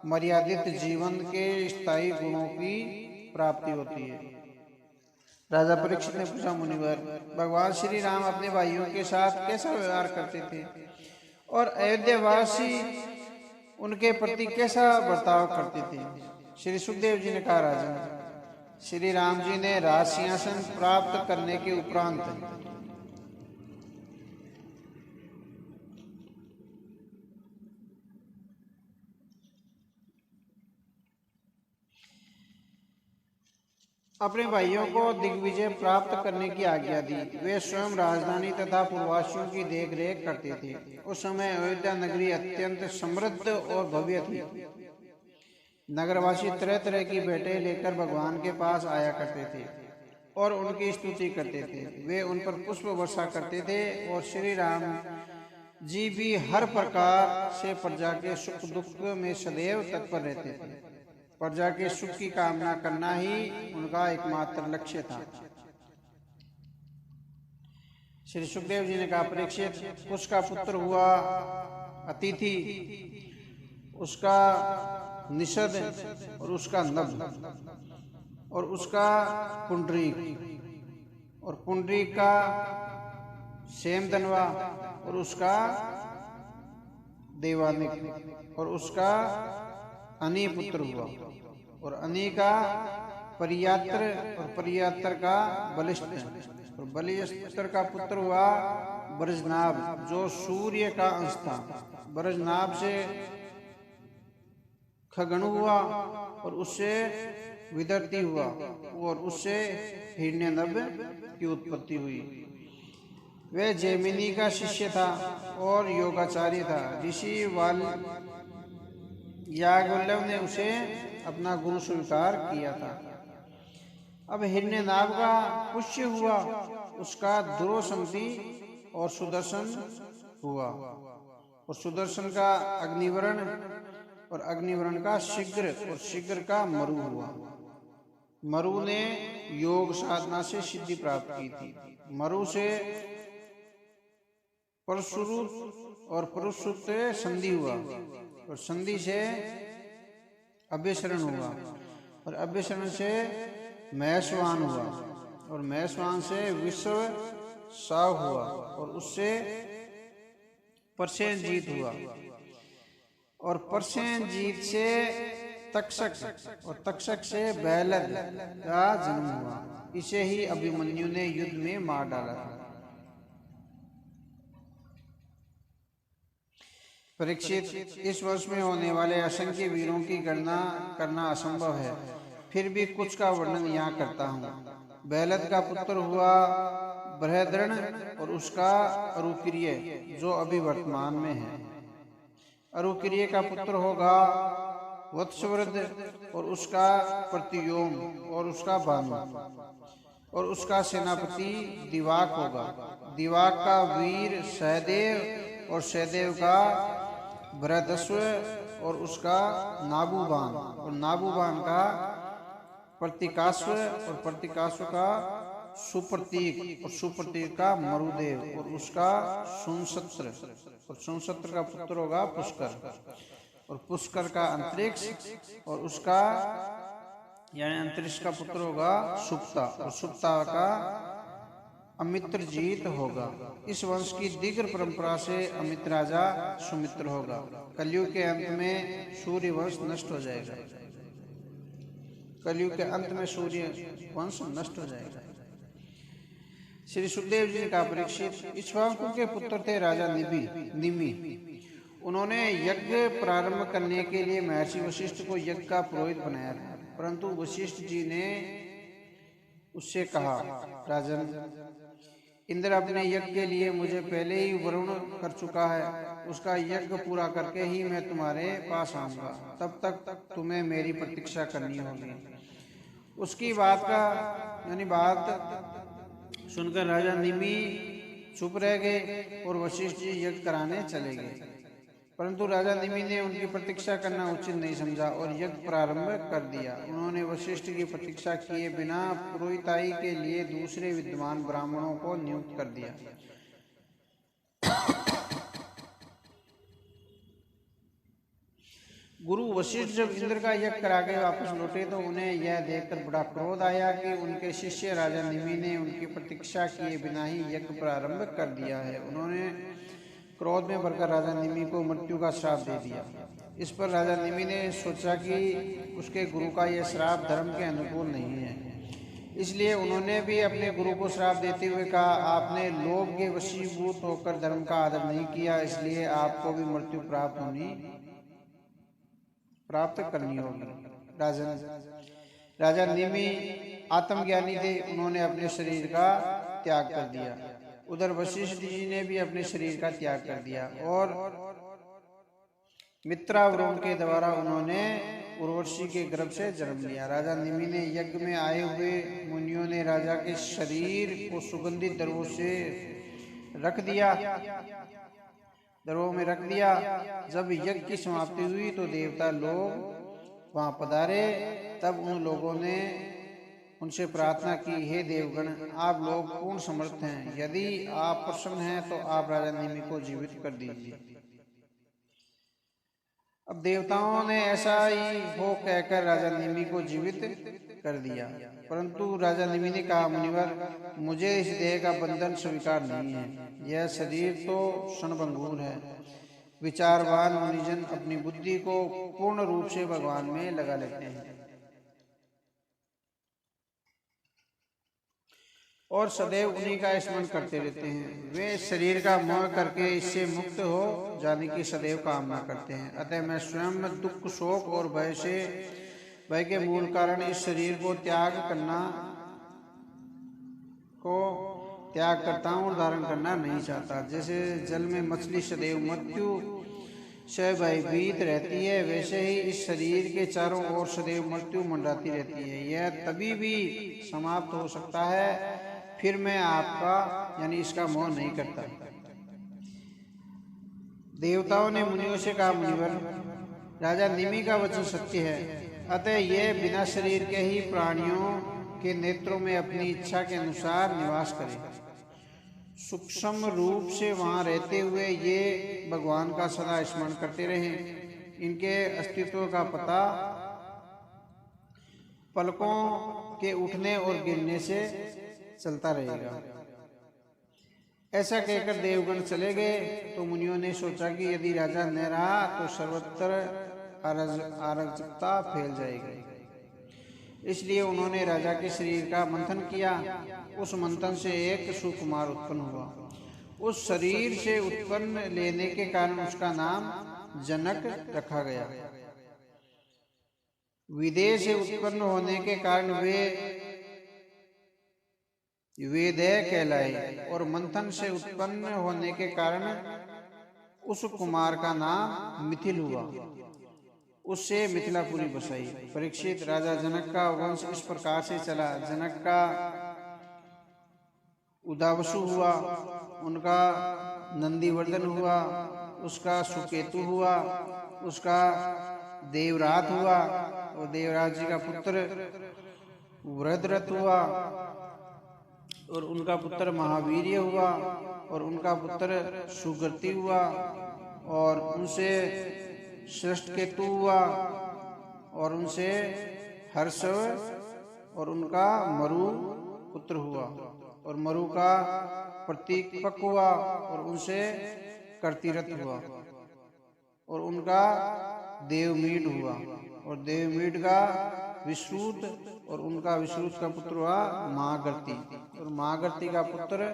मर्यादित जीवन के स्थायी गुणों की प्राप्ति होती है। राजा परीक्षित ने पूछा, मुनिवर, भगवान श्री राम अपने भाइयों के साथ कैसा व्यवहार करते थे और अयोध्यावासी उनके प्रति कैसा बर्ताव करते थे? श्री सुखदेव जी ने कहा, राजन, श्री राम जी ने राज सिंहासन प्राप्त करने के उपरांत अपने भाइयों को दिग्विजय प्राप्त करने की आज्ञा दी। वे स्वयं राजधानी तथा पूर्ववासियों की देखरेख करते थे। उस समय अयोध्या नगरी अत्यंत समृद्ध और भव्य थी। नगरवासी तरह तरह की भेंटें लेकर भगवान के पास आया करते थे और उनकी स्तुति करते थे। वे उन पर पुष्प वर्षा करते थे और श्री राम जी भी हर प्रकार से प्रजा के सुख दुख में सदैव तत्पर रहते थे। प्रजा के सुख की कामना करना ही उनका एकमात्र लक्ष्य था। श्री सुखदेव जी ने कहा, परीक्षित, उसका पुत्र हुआ अतिथि, उसका निषद और उसका नभ और उसका पुंडरीक और पुंडरीक का सेमदनवा और उसका देवानिक और उसका अनी पुत्र हुआ और अनी का परियात्र और परियात्र का बलिष्ठ और बलिष्ठ का पुत्र हुआ ब्रजनाभ जो सूर्य का अंश था। ब्रजनाभ से खगणु हुआ और उससे विदर्ती हुआ और उससे हिरण्यनभ की उत्पत्ति हुई। वह जैमिनी का शिष्य था और योगाचार्य था। ऋषि याज्ञवल्क्य ने उसे अपना गुरु स्वीकार किया था। अब हिरण्यनाभ का पुष्य हुआ, उसका दुरोसंति और सुदर्शन हुआ और सुदर्शन का अग्निवरण और अग्निवरण का शीघ्र और शीघ्र का मरु हुआ। मरु ने योग साधना से सिद्धि प्राप्त की थी। मरु से परशुरुत और परशुरुत से संधि हुआ और संधि से अभ्यसरण हुआ और अभ्यसरण से महेशवान हुआ और महेशवान से विश्व साव हुआ और उससे परसेनजीत हुआ और परसेनजीत से तक्षक और तक्षक से बैलद का जन्म हुआ। इसे ही अभिमन्यु ने युद्ध में मार डाला था। परीक्षित, इस वर्ष में होने वाले असंख्य वीरों की गणना करना असंभव है, फिर भी कुछ का वर्णन यहाँ करता हूँ। बैलद का पुत्र हुआ बृहद्रण और उसका अरुक्रिय जो अभी वर्तमान में है। अरुक्रिय का पुत्र होगा वत्सवृद्ध और उसका प्रतियोम और उसका भानु और उसका सेनापति दिवाक होगा। दिवाक का वीर सहदेव और सहदेव का भरदस्व और उसका नाबुबान और नाबुबान का प्रतिकास्व और प्रतिकास्व का सुप्रतीक और सुप्रतीक का मरुदेव और उसका सुनसत्र और सुनसत्र का पुत्र होगा पुष्कर और पुष्कर का अंतरिक्ष और उसका यानी अंतरिक्ष का पुत्र होगा सुप्ता और सुप्ता का अमित्रजीत होगा। इस वंश की दीर्घ परंपरा से अमित राजा सुमित्र होगा। कलयुग के अंत में सूर्य वंश नष्ट हो जाएगा। कलयुग के अंत में सूर्य वंश नष्ट हो जाएगा। श्री सुखदेव जी ने कहा, परीक्षित, इक्ष्वाकु के पुत्र थे राजा निमि। उन्होंने यज्ञ प्रारंभ करने के लिए महर्षि वशिष्ठ को यज्ञ का पुरोहित बनाया था, परंतु वशिष्ठ जी ने उससे कहा, राजन, इंद्र अपने यज्ञ के लिए मुझे पहले ही वरुण कर चुका है। उसका यज्ञ पूरा करके ही मैं तुम्हारे पास आऊंगा, तब तक तुम्हें मेरी प्रतीक्षा करनी होगी। उसकी बात सुनकर राजा निमि चुप रह गए और वशिष्ठ जी यज्ञ कराने चले गए, परंतु राजा निमि ने उनकी प्रतीक्षा करना उचित नहीं समझा और यज्ञ प्रारंभ कर दिया। उन्होंने वशिष्ठ की प्रतीक्षा किए बिना पुरोहिताई के लिए दूसरे विद्वान ब्राह्मणों को नियुक्त कर दिया। गुरु वशिष्ठ जब इंद्र का यज्ञ करा के वापस लौटे तो उन्हें यह देखकर बड़ा क्रोध आया कि उनके शिष्य राजा निमि ने उनकी प्रतीक्षा किए बिना ही यज्ञ प्रारंभ कर दिया है। उन्होंने क्रोध में भरकर राजा निमि को मृत्यु का श्राप दे दिया। इस पर राजा निमि ने सोचा कि उसके गुरु का यह श्राप धर्म के अनुकूल नहीं है, इसलिए उन्होंने भी अपने गुरु को श्राप देते हुए कहा, आपने लोभ के वशीभूत होकर धर्म का आदर नहीं किया, इसलिए आपको भी मृत्यु प्राप्त करनी होगी। राजा निमि आत्मज्ञानी थे, उन्होंने अपने शरीर का त्याग कर दिया। उधर वशिष्ठ जी ने भी अपने शरीर का त्याग कर दिया और मित्रावरुण के द्वारा उन्होंने उर्वशी के गर्भ से जन्म लिया। राजा निमि ने यज्ञ में आए हुए मुनियों ने राजा के शरीर को सुगंधित द्रव्यों से रख दिया, द्रव्यों में रख दिया। जब यज्ञ की समाप्ति हुई तो देवता लोग वहां पधारे। तब उन लोगों ने उनसे प्रार्थना की, हे देवगण, आप लोग पूर्ण समर्थ हैं, यदि आप प्रसन्न हैं तो आप राजा निमि को जीवित कर दीजिए। अब देवताओं ने ऐसा ही हो कहकर राजा निमि को जीवित कर दिया, परंतु राजा निमि ने कहा, मुनिवर, मुझे इस देह का बंधन स्वीकार नहीं है। यह शरीर तो क्षणभंगुर है। विचारवान मुनिजन अपनी बुद्धि को पूर्ण रूप से भगवान में लगा लेते हैं और सदैव उन्हीं का स्मरण करते रहते हैं। वे शरीर का मोह करके इससे मुक्त हो जाने की सदैव कामना करते हैं। अतः मैं स्वयं दुख, शोक और भय के मूल कारण इस शरीर को त्याग करता हूँ और धारण करना नहीं चाहता। जैसे जल में मछली सदैव मृत्यु से भयभीत रहती है, वैसे ही इस शरीर के चारों ओर सदैव मृत्यु मंडराती रहती है। यह तभी भी समाप्त हो सकता है, फिर मैं आपका यानी इसका मोह नहीं करता। देवताओं ने मुनियों से कहा, मुनिवर, राजा निमि का वचन सत्य है, अतः ये बिना शरीर के ही प्राणियों के नेत्रों में अपनी इच्छा के अनुसार निवास करे। सूक्ष्म रूप से वहां रहते हुए ये भगवान का सदा स्मरण करते रहे। इनके अस्तित्व का पता पलकों के उठने और गिरने से चलता रहेगा। ऐसा कहकर देवगण चले गए। तो मुनियों ने सोचा कि यदि राजा न रहा तो सर्वत्र अराजकता फैल जाएगी। इसलिए उन्होंने राजा के शरीर का मंथन किया। उस मंथन से एक सुकुमार उत्पन्न हुआ। उस शरीर से उत्पन्न लेने के कारण उसका नाम जनक रखा गया। विदेह से उत्पन्न होने के कारण वे वेदय कहलाए और मंथन से उत्पन्न होने के कारण उस कुमार का नाम मिथिल हुआ। उससे मिथिलापुरी बसाई। परीक्षित, राजा जनक का वंश इस प्रकार से चला। जनक का उदावसु हुआ, उनका नंदीवर्धन हुआ, उसका सुकेतु हुआ, उसका देवरात हुआ और देवराज जी का पुत्र वृद्धरथ हुआ और उनका पुत्र महावीर्य हुआ और उनका पुत्र सुगर्ति हुआ और उनसे श्रेष्ठकेतु हुआ और उनसे हर्ष और उनका मरु पुत्र हुआ और मरु का प्रतीपक हुआ और उनसे कर्तिरथ हुआ और उनका देवमीड हुआ और देवमीड का विश्रुत और उनका विश्रुत का पुत्र हुआ महागर्ति और महागर्ति का पुत्र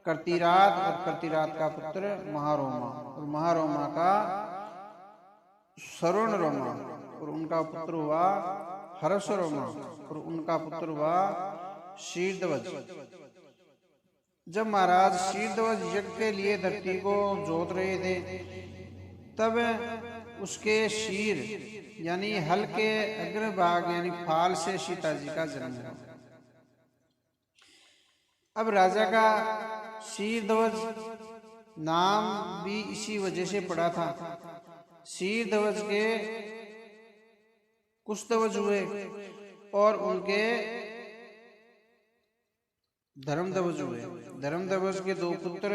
कर्तिरात और कर्तिरात का पुत्र महारोमा और महारोमा का शरणरोमा और उनका पुत्र हुआ हर्षरोमा और उनका पुत्र हुआ शीर्धवज। जब महाराज शीर्धवज यज्ञ के लिए धरती को जोत रहे थे तब उसके शीर यानी हल के अग्रभाग यानी फाल से सीता जी का जन्म हुआ। अब राजा का शीर्धवज नाम भी इसी वजह से पड़ा था। शीर्धवज के कुशध्वज हुए और उनके धर्मध्वज हुए। धर्मध्वज के दो पुत्र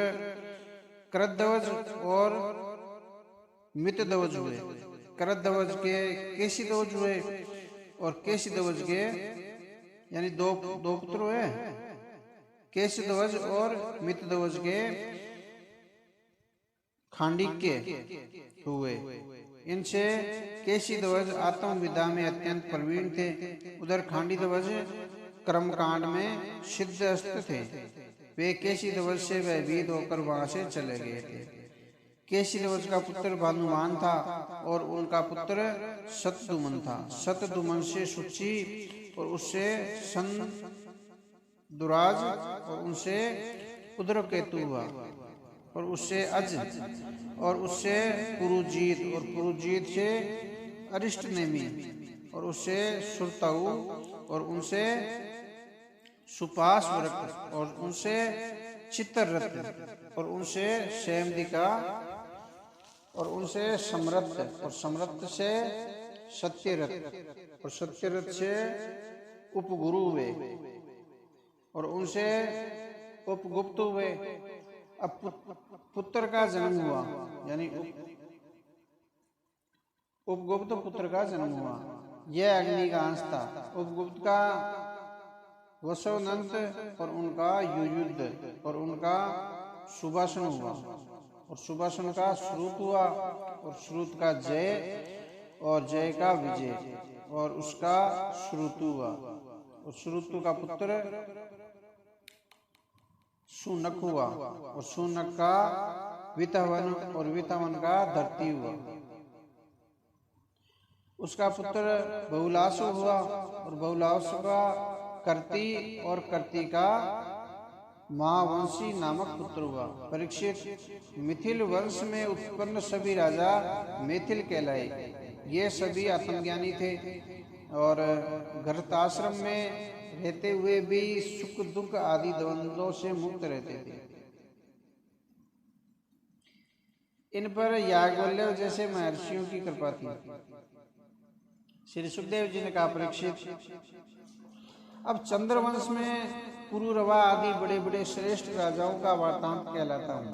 कृतध्वज और मितध्वज हुए। कृतध्वज के केशिध्वज हुए और केशिध्वज के यानी दो पुत्र हुए, केशिध्वज और मितध्वज के खांडिक्य हुए। इनसे केशिध्वज आत्मविद्या में अत्यंत प्रवीण थे। उधर खांडिध्वज कर्मकांड में सिद्धहस्त थे। वे केशिध्वज से भयभीत होकर वहां से चले गए थे। केशिध्वज का पुत्र भानुमान था और उनका पुत्र शतधुमन था। शतधुमन से सुची और उससे सन दुराज और उनसे उद्रकेतु हुआ और उससे अज और उससे पुरुजीत और पुरुजीत से अरिष्टनेमी और उससे सुरताऊ और उनसे सुपास व्रत और उनसे चित्ररथ और उनसे शैमदिका और उनसे समरथ और समरथ से सत्यरथ और सत्यरथ से उपगुरु हुए और उनसे उपगुप्त हुए। अब पुत्र का जन्म हुआ, यानी उपगुप्त पुत्र का जन्म हुआ। यह अग्नि का अंश था। उपगुप्त का वसवनंत और उनका युयुद्ध और उनका सुभाषण हुआ और सुभाषण का श्रुत हुआ और श्रुत का जय और जय का विजय और उसका श्रुतु हुआ और श्रुतु का पुत्र सुनक हुआ और सुनक का वितवन और वितवन का धरती हुआ। उसका पुत्र बहुलासु हुआ और बहुलासु का कर्ती और कर्ती का महावंशी नामक पुत्र हुआ। परीक्षित, मिथिल वंश में उत्पन्न सभी राजा मैथिल कहलाए। ये सभी आत्मज्ञानी थे और गृहस्थाश्रम में रहते हुए भी सुख दुख आदि द्वंद्वों से मुक्त रहते थे। इन पर याज्ञवल्क्य जैसे महर्षियों की कृपा थी। श्री सुखदेव जी ने कहा, परीक्षित, अब चंद्रवंश में पुरुरवा आदि बड़े बड़े श्रेष्ठ राजाओं का वृत्तांत कहलाता हूँ।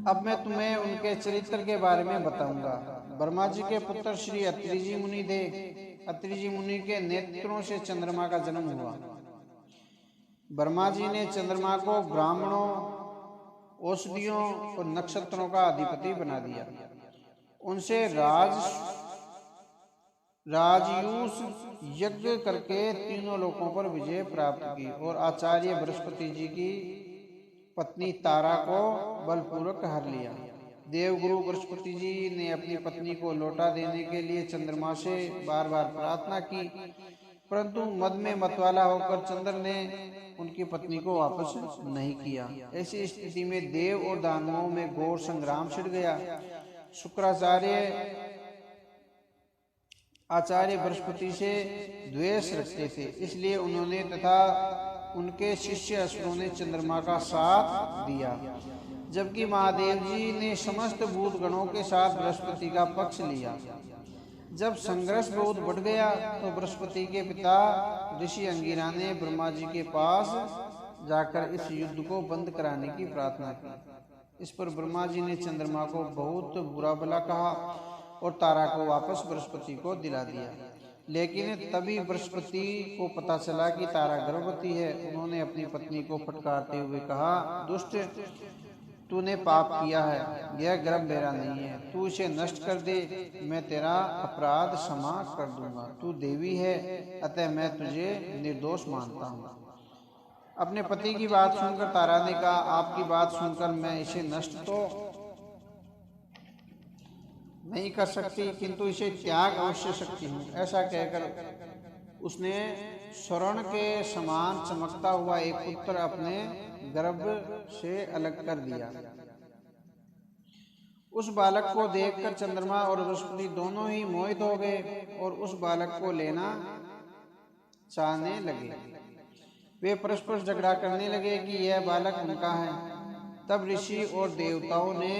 अब मैं तुम्हें उनके चरित्र के बारे में बताऊंगा। ब्रह्मा जी के पुत्र श्री अत्रि जी मुनि थे। अत्रि जी मुनि के नेत्रों से चंद्रमा का जन्म हुआ। ब्रह्मा जी ने चंद्रमा को ब्राह्मणों, औषधियों और नक्षत्रों का अधिपति बना दिया। उनसे राजयूष यज्ञ करके तीनों लोकों पर विजय प्राप्त की और आचार्य बृहस्पति जी की पत्नी तारा को बलपूर्वक हर लिया। देवगुरु बृहस्पति जी ने अपनी पत्नी को लौटा देने के लिए चंद्रमा से बार बार प्रार्थना की, परंतु मद में मतवाला होकर चंद्र ने उनकी पत्नी को वापस नहीं किया। ऐसी स्थिति में देव और दानवों में घोर संग्राम छिड़ गया। शुक्राचार्य आचार्य बृहस्पति से द्वेष रखते थे, इसलिए उन्होंने तथा उनके शिष्य असुरों ने चंद्रमा का साथ दिया, जबकि महादेव जी ने समस्त भूत गणों के साथ बृहस्पति का पक्ष लिया। जब संघर्ष बहुत बढ़ गया तो बृहस्पति के पिता ऋषि अंगिरा ने ब्रह्मा जी के पास जाकर इस युद्ध को बंद कराने की प्रार्थना की। इस पर ब्रह्मा जी ने चंद्रमा को बहुत बुरा भला कहा और तारा को वापस बृहस्पति को दिला दिया। लेकिन तभी बृहस्पति को पता चला कि तारा गर्भवती है। उन्होंने अपनी पत्नी को फटकारते हुए कहा, दुष्ट, तूने पाप किया है, यह गर्भ मेरा नहीं है, तू इसे नष्ट कर दे, मैं तेरा अपराध क्षमा कर दूंगा। तू देवी है, अतः मैं तुझे निर्दोष मानता हूँ। अपने पति की बात सुनकर तारा ने कहा, आपकी बात सुनकर मैं इसे नष्ट तो नहीं कर सकती, किंतु इसे त्याग अवश्य सकती हूँ। ऐसा कहकर उसने स्वर्ण के समान चमकता हुआ एक पुत्र अपने गर्भ से अलग कर दिया। उस बालक को देखकर चंद्रमा और बृहस्पति दोनों ही मोहित हो गए और उस बालक को लेना चाहने लगे। वे परस्पर झगड़ा करने लगे कि यह बालक उनका है। तब ऋषि और देवताओं ने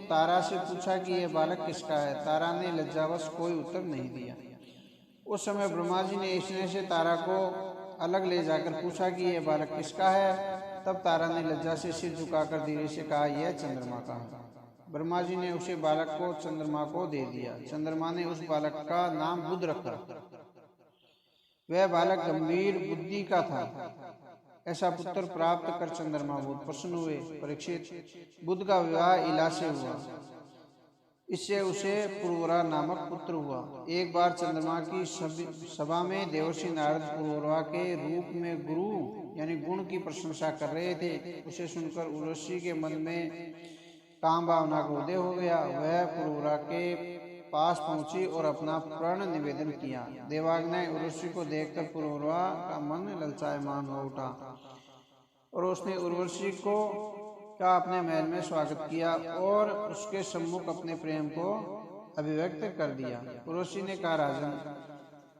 तारा से पूछा कि यह बालक किसका है। तारा ने लज्जावश कोई उत्तर नहीं दिया। उस समय ब्रह्मा जी ने स्नेह से तारा को अलग ले जाकर पूछा कि यह बालक किसका है। तब तारा ने लज्जा से सिर झुकाकर धीरे से कहा, यह चंद्रमा का है। ब्रह्मा जी ने उसे बालक को चंद्रमा को दे दिया। चंद्रमा ने उस बालक का नाम बुध रखा। वह बालक गंभीर बुद्धि का था। ऐसा पुत्र प्राप्त कर चंद्रमा बहुत प्रसन्न हुए। परीक्षित, बुध का विवाह इला से हुआ, इससे उसे पुरवरा नामक पुत्र हुआ। एक बार चंद्रमा की सभा में देवर्षि नारद पुरवरा के रूप में गुरु यानी गुण की प्रशंसा कर रहे थे। उसे सुनकर उर्वशी के मन में काम भावना का उदय हो गया। वह पुरवरा के पास पहुंची और अपना प्रण निवेदन किया। देवाग्नि उर्वशी को देखकर पुरुरवा का मन ललचायमान हो उठा और उसने उर्वशी को का अपने महल में स्वागत किया और उसके सम्मुख अपने प्रेम को अभिव्यक्त कर दिया। उर्वशी ने कहा, राजन,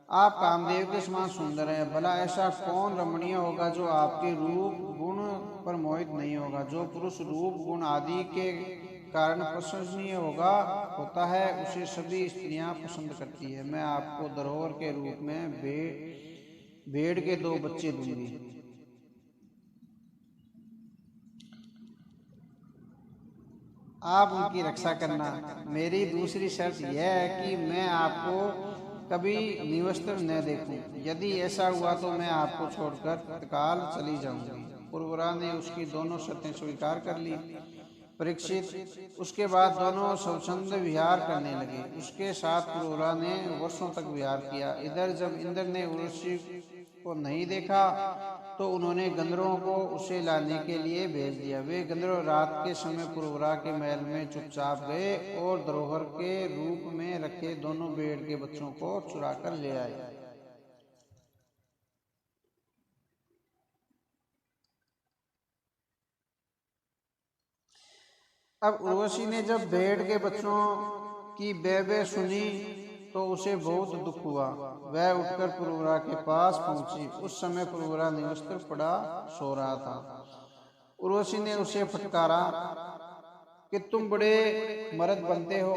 आप कामदेव के समान सुंदर हैं। भला ऐसा कौन रमणीय होगा जो आपके रूप गुण पर मोहित नहीं होगा। जो पुरुष रूप गुण आदि के कारण प्रशंसनीय होता है उसे सभी स्त्रियां पसंद करती है। मैं आपको धरोहर के रूप में भेड़ के 2 बच्चे दूंगी। आप उनकी रक्षा करना। मेरी दूसरी शर्त यह है कि मैं आपको कभी निवस्त्र न देखूं। यदि ऐसा हुआ तो मैं आपको छोड़कर तत्काल चली जाऊंगी। पुरुरवा ने उसकी दोनों शर्तें स्वीकार कर ली। परीक्षित, उसके बाद दोनों स्वच्छंद विहार करने लगे। उसके साथ पुरुरवा ने वर्षों तक विहार किया। इधर जब इंद्र ने उर्वशी को नहीं देखा तो उन्होंने गंधर्वों को उसे लाने के लिए भेज दिया। वे गंधर्व रात के समय पुरुरवा के महल में चुपचाप गए और धरोहर के रूप में रखे दोनों भेड़ के बच्चों को चुरा कर ले आए। अब उर्वशी ने जब भेड़ के बच्चों की बे सुनी तो उसे बहुत दुख हुआ। वह उठकर पुरुरवा के पास पहुंची। उस समय पुरुरवा निवस्त्र पड़ा सो रहा था। उर्वशी ने उसे फटकारा कि तुम बड़े मर्द बनते हो,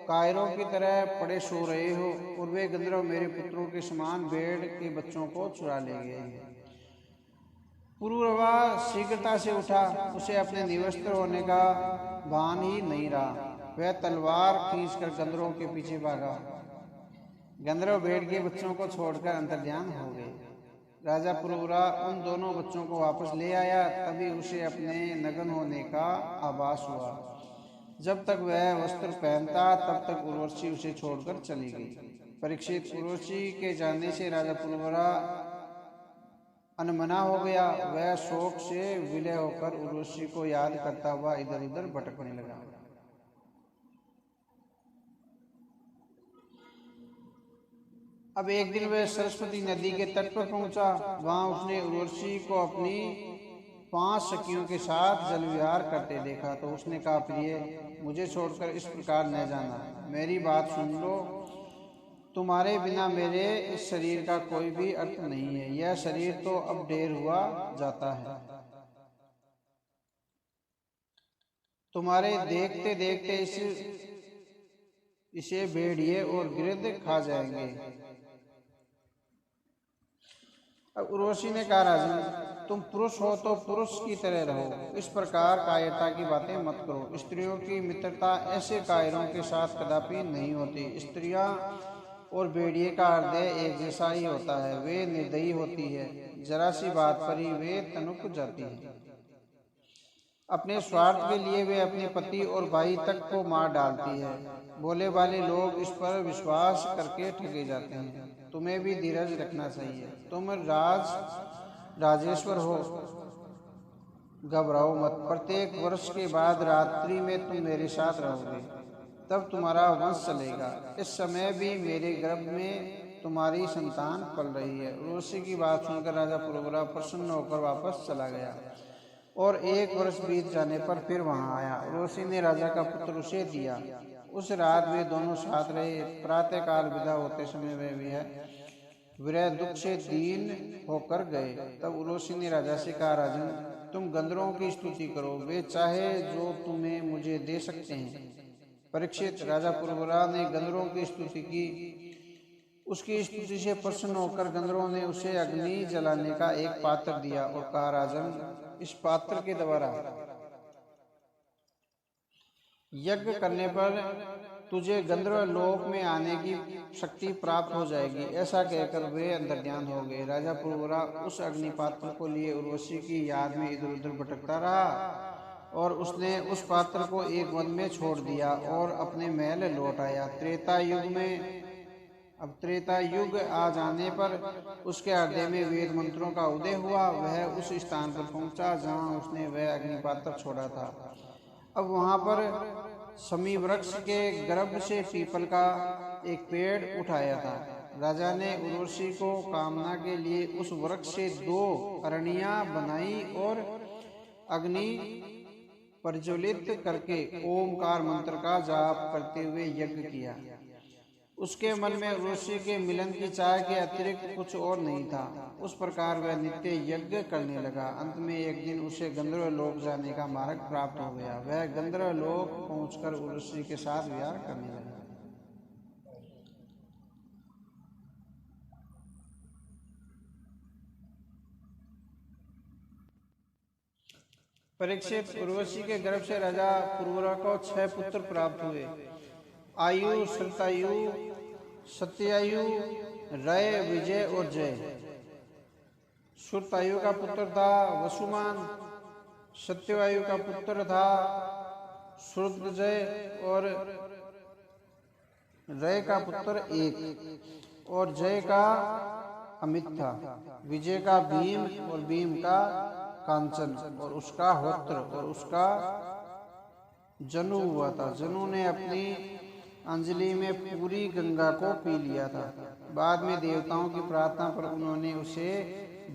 कायरों की तरह पड़े सो रहे हो और वे गंधर्व मेरे पुत्रों के समान भेड़ के बच्चों को चुरा ले गए हैं। पुरुरवा शीघ्रता से उठा। उसे अपने निवस्त्र होने का भान ही नहीं रहा। वह तलवार खींचकर गंधर्वों के पीछे भागा। गंधर्व भेड़ के बच्चों को छोड़कर अंतर्ध्यान हो गए। राजा पुरुरवा उन दोनों बच्चों को वापस ले आया। तभी उसे अपने नग्न होने का आभास हुआ। जब तक वह वस्त्र पहनता तब तक उर्वशी उसे छोड़कर चली गई। परीक्षित, उर्वशी के जाने से राजा पुरुरवा अनमना हो गया। वह शोक से विलय होकर उर्वशी को याद करता हुआ इधर उधर भटकने लगा। अब एक दिन वह सरस्वती नदी के तट पर पहुंचा। वहां उसने उर्वशी को अपनी 5 सखियों के साथ जल विहार करते देखा तो उसने कहा, प्रिय, मुझे छोड़कर इस प्रकार न जाना। मेरी बात सुन लो। तुम्हारे बिना मेरे इस शरीर का कोई भी अर्थ नहीं है। यह शरीर तो अब ढेर हुआ जाता है। तुम्हारे देखते देखते इसे भेड़िए और गिरध खा जाएंगे। अब उर्वशी ने कहा, राजन, तुम पुरुष हो तो पुरुष की तरह रहो। इस प्रकार कायरता की बातें मत करो। स्त्रियों की मित्रता ऐसे कायरों के साथ कदापि नहीं होती। स्त्रियां और भेड़िए का हृदय एक जैसा ही होता है। वे निर्दयी होती है। जरा सी बात पर ही वे तनुक जाती है। अपने स्वार्थ के लिए वे अपने पति और भाई तक को मार डालती है। भोले भाले लोग इस पर विश्वास करके ठगे जाते हैं। तुम्हें भी धीरज रखना चाहिए। तुम राजेश्वर हो, घबराओ मत। प्रत्येक वर्ष के बाद रात्रि में तुम मेरे साथ रहोगे, तब तुम्हारा वंश चलेगा। इस समय भी मेरे गर्भ में तुम्हारी संतान पल रही है। उर्वशी की बात सुनकर राजा पुरुरवा प्रसन्न होकर वापस चला गया और 1 वर्ष बीत जाने पर फिर वहां आया। उर्वशी ने राजा का पुत्र उसे दिया। उस रात वे दोनों साथ रहे। प्रातः काल विदा होते समय वे विरह दुख से दीन होकर गए। तब उर्वशी ने राजा से कहा, राजन, तुम गंधर्वों की स्तुति करो। वे चाहे जो तुम्हें मुझे दे सकते हैं। परीक्षित, राजा पुरुरवा ने गंधर्वों की स्तुति की। उसकी स्तुति से प्रसन्न होकर गंधर्वों ने उसे अग्नि जलाने का एक पात्र दिया और कहा, राजन, इस पात्र के द्वारा यज्ञ करने पर तुझे गंधर्व लोक में आने की शक्ति प्राप्त हो जाएगी। ऐसा कहकर वे अंतर्ध्यान हो गए। राजा पुरुरवा उस अग्निपात्र को लिए उर्वशी की याद में इधर उधर भटकता रहा और उसने उस पात्र को एक वन में छोड़ दिया और अपने महल लौट आया। त्रेता युग आ जाने पर उसके हृदय में वेद मंत्रों का उदय हुआ। वह उस स्थान पर पहुंचा जहां उसने वह अग्निपात्र छोड़ा था। अब वहां पर समी वृक्ष के गर्भ से पीपल का एक पेड़ उठाया था। राजा ने उर्वशी को कामना के लिए उस वृक्ष से 2 अरणियां बनाई और अग्नि प्रज्वलित करके ओमकार मंत्र का जाप करते हुए यज्ञ किया। उसके मन में उर्वशी के मिलन की चाह के अतिरिक्त कुछ और नहीं था। उस प्रकार वह नित्य यज्ञ करने लगा। अंत में एक दिन उसे गंधर्व लोक जाने का मार्ग प्राप्त हो गया। वह गंधर्व लोक पहुंचकर उर्वशी के साथ विहार करने लगा। परीक्षित, उर्वशी के गर्भ से राजा पुरवरा को 6 पुत्र प्राप्त हुए। आयु, श्रुतायु, सत्यायु, रय, विजय और जय। श्रुतायु का पुत्र था वसुमान, सत्यवायु का पुत्र था श्रुतजय और रय का पुत्र एक और जय का अमित था। विजय का भीम और भीम का कांचन और उसका होत्र और उसका जनु हुआ था। जनु ने अपनी अंजलि में पूरी गंगा को पी लिया था। बाद में देवताओं की प्रार्थना पर उन्होंने उसे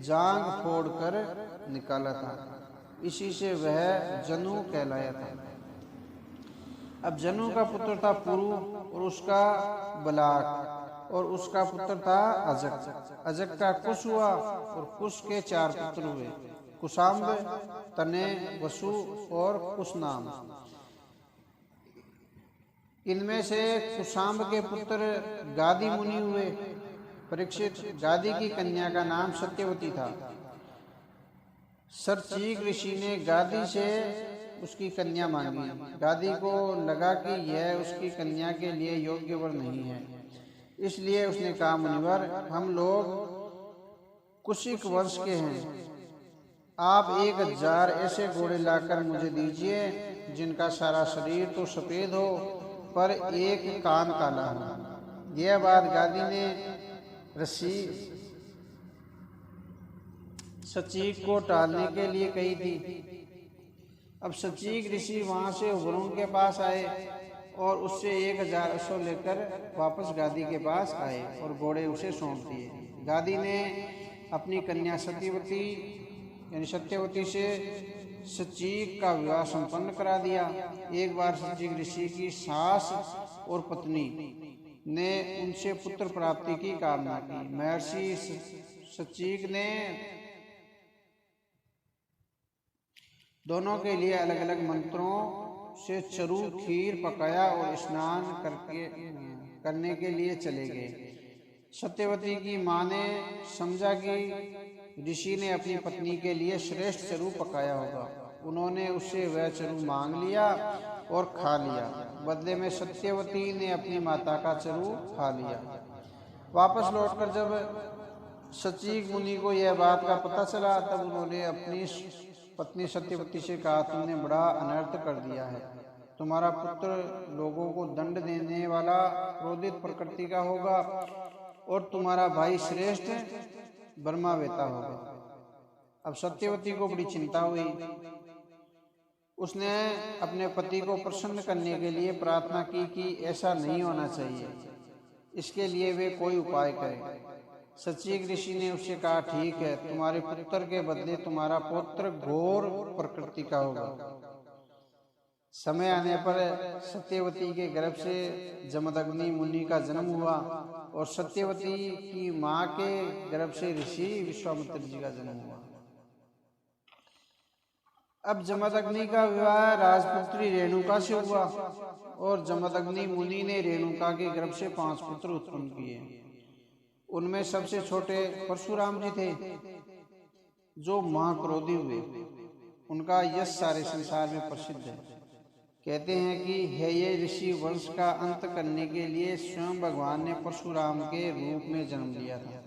जांग फोड़कर निकाला था। इसी से वह जनु कहलाया था। अब जनु का पुत्र था पुरु और उसका बलाक और उसका पुत्र था अजक। अजक का कुश हुआ और कुश के 4 पुत्र हुए, कुशाम्ब, तने, वसु और कुशनाम। इनमें से कुशाम्ब के पुत्र गादी मुनि हुए। परीक्षित, गादी की कन्या का नाम सत्यवती था। सरचीक ऋषि ने गादी से उसकी कन्या मांगी। गादी को लगा कि यह उसकी कन्या के लिए योग्य वर नहीं है, इसलिए उसने कहा, मुनिवर, हम लोग कुशिक वंश के हैं। आप 1000 ऐसे घोड़े लाकर मुझे दीजिए जिनका सारा शरीर तो सफेद हो पर एक कान काला हो। यह बात गादी ने ऋषि सचीक को टालने के लिए कही थी। अब सचीक ऋषि वहां से वरुण के पास आए और उससे 1000 अश्व लेकर वापस गादी के पास आए और घोड़े उसे सौंप दिए। गादी ने अपनी कन्या सत्यवती यानी सत्यवती से सचीक का विवाह संपन्न करा दिया। एक बार सचीक ऋषि की सास और पत्नी ने उनसे पुत्र प्राप्ति की कामना की। महर्षि सचीक ने दोनों के लिए अलग अलग मंत्रों से चरु खीर पकाया और स्नान करने के लिए चले गए। सत्यवती की मां ने समझा कि ऋषि ने अपनी पत्नी के लिए श्रेष्ठ चरु पकाया होगा। उन्होंने उससे वह चरु मांग लिया और खा लिया। बदले में सत्यवती ने अपनी माता का चरु खा लिया। वापस लौटकर जब सचीक मुनि को यह बात का पता चला, तब उन्होंने अपनी पत्नी सत्यवती से कहा, तुमने बड़ा अनर्थ कर दिया है। तुम्हारा पुत्र लोगों को दंड देने वाला क्रोधित प्रकृति का होगा और तुम्हारा भाई श्रेष्ठ ब्रह्मावेता होगा। अब सत्यवती को बड़ी चिंता हुई। उसने अपने पति को प्रसन्न करने के लिए प्रार्थना की कि ऐसा नहीं होना चाहिए, इसके लिए वे कोई उपाय करें। सचीक ऋषि ने उससे कहा, ठीक है, तुम्हारे पुत्र के बदले तुम्हारा पुत्र घोर प्रकृति का होगा। समय आने पर सत्यवती के गर्भ से जमदग्नि मुनि का जन्म हुआ और सत्यवती की मां के गर्भ से ऋषि विश्वामित्र जी का जन्म हुआ। अब जमदग्नि का विवाह राजपुत्री रेणुका से हुआ और जमदग्नि मुनि ने रेणुका के गर्भ से 5 पुत्र उत्पन्न किए। उनमें सबसे छोटे परशुराम जी थे, जो महाक्रोधी हुए। उनका यश सारे संसार में प्रसिद्ध है। कहते हैं कि हेय ऋषि वंश का अंत करने के लिए स्वयं भगवान ने परशुराम के रूप में जन्म लिया था।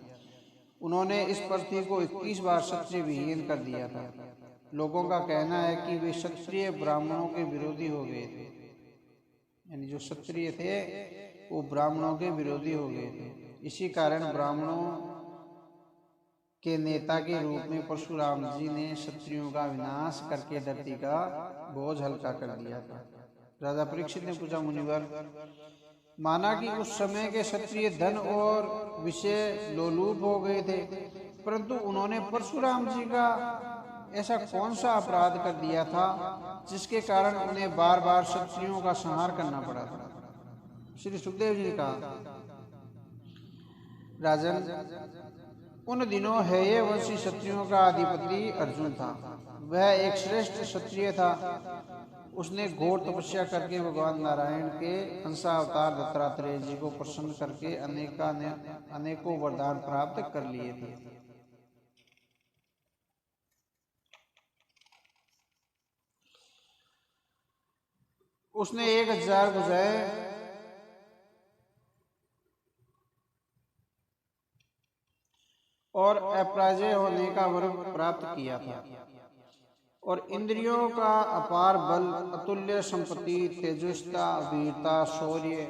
उन्होंने इस पृथ्वी को 21 बार क्षत्रिय विहीन कर दिया था। लोगों का कहना है कि वे क्षत्रिय ब्राह्मणों के विरोधी हो गए थे, यानी जो क्षत्रिय थे वो ब्राह्मणों के विरोधी हो गए थे। इसी कारण ब्राह्मणों के नेता के रूप में परशुराम जी ने क्षत्रियों का विनाश करके धरती का बोझ हल्का कर दिया था। राजा परीक्षित ने पूछा, मुनिवर, माना कि उस समय के क्षत्रिय धन और विषय लोलुप हो गए थे, परंतु उन्होंने परशुराम जी का ऐसा कौन सा अपराध कर दिया था जिसके कारण उन्हें बार बार क्षत्रियों का संहार करना पड़ा था? श्री सुखदेव जी ने कहा, राजन, उन दिनों हेय वंशी क्षत्रियों का अधिपति अर्जुन था। वह एक श्रेष्ठ क्षत्रिय था। उसने घोर तपस्या करके भगवान नारायण के अंशावतार दत्तात्रेय जी को प्रसन्न करके अनेकों वरदान प्राप्त कर लिए थे। उसने 1000 भुजाएं और अपराजय होने का वर प्राप्त किया था और इंद्रियों का अपार बल, अतुल्य संपत्ति, तेजस्विता, वीरता, शौर्य,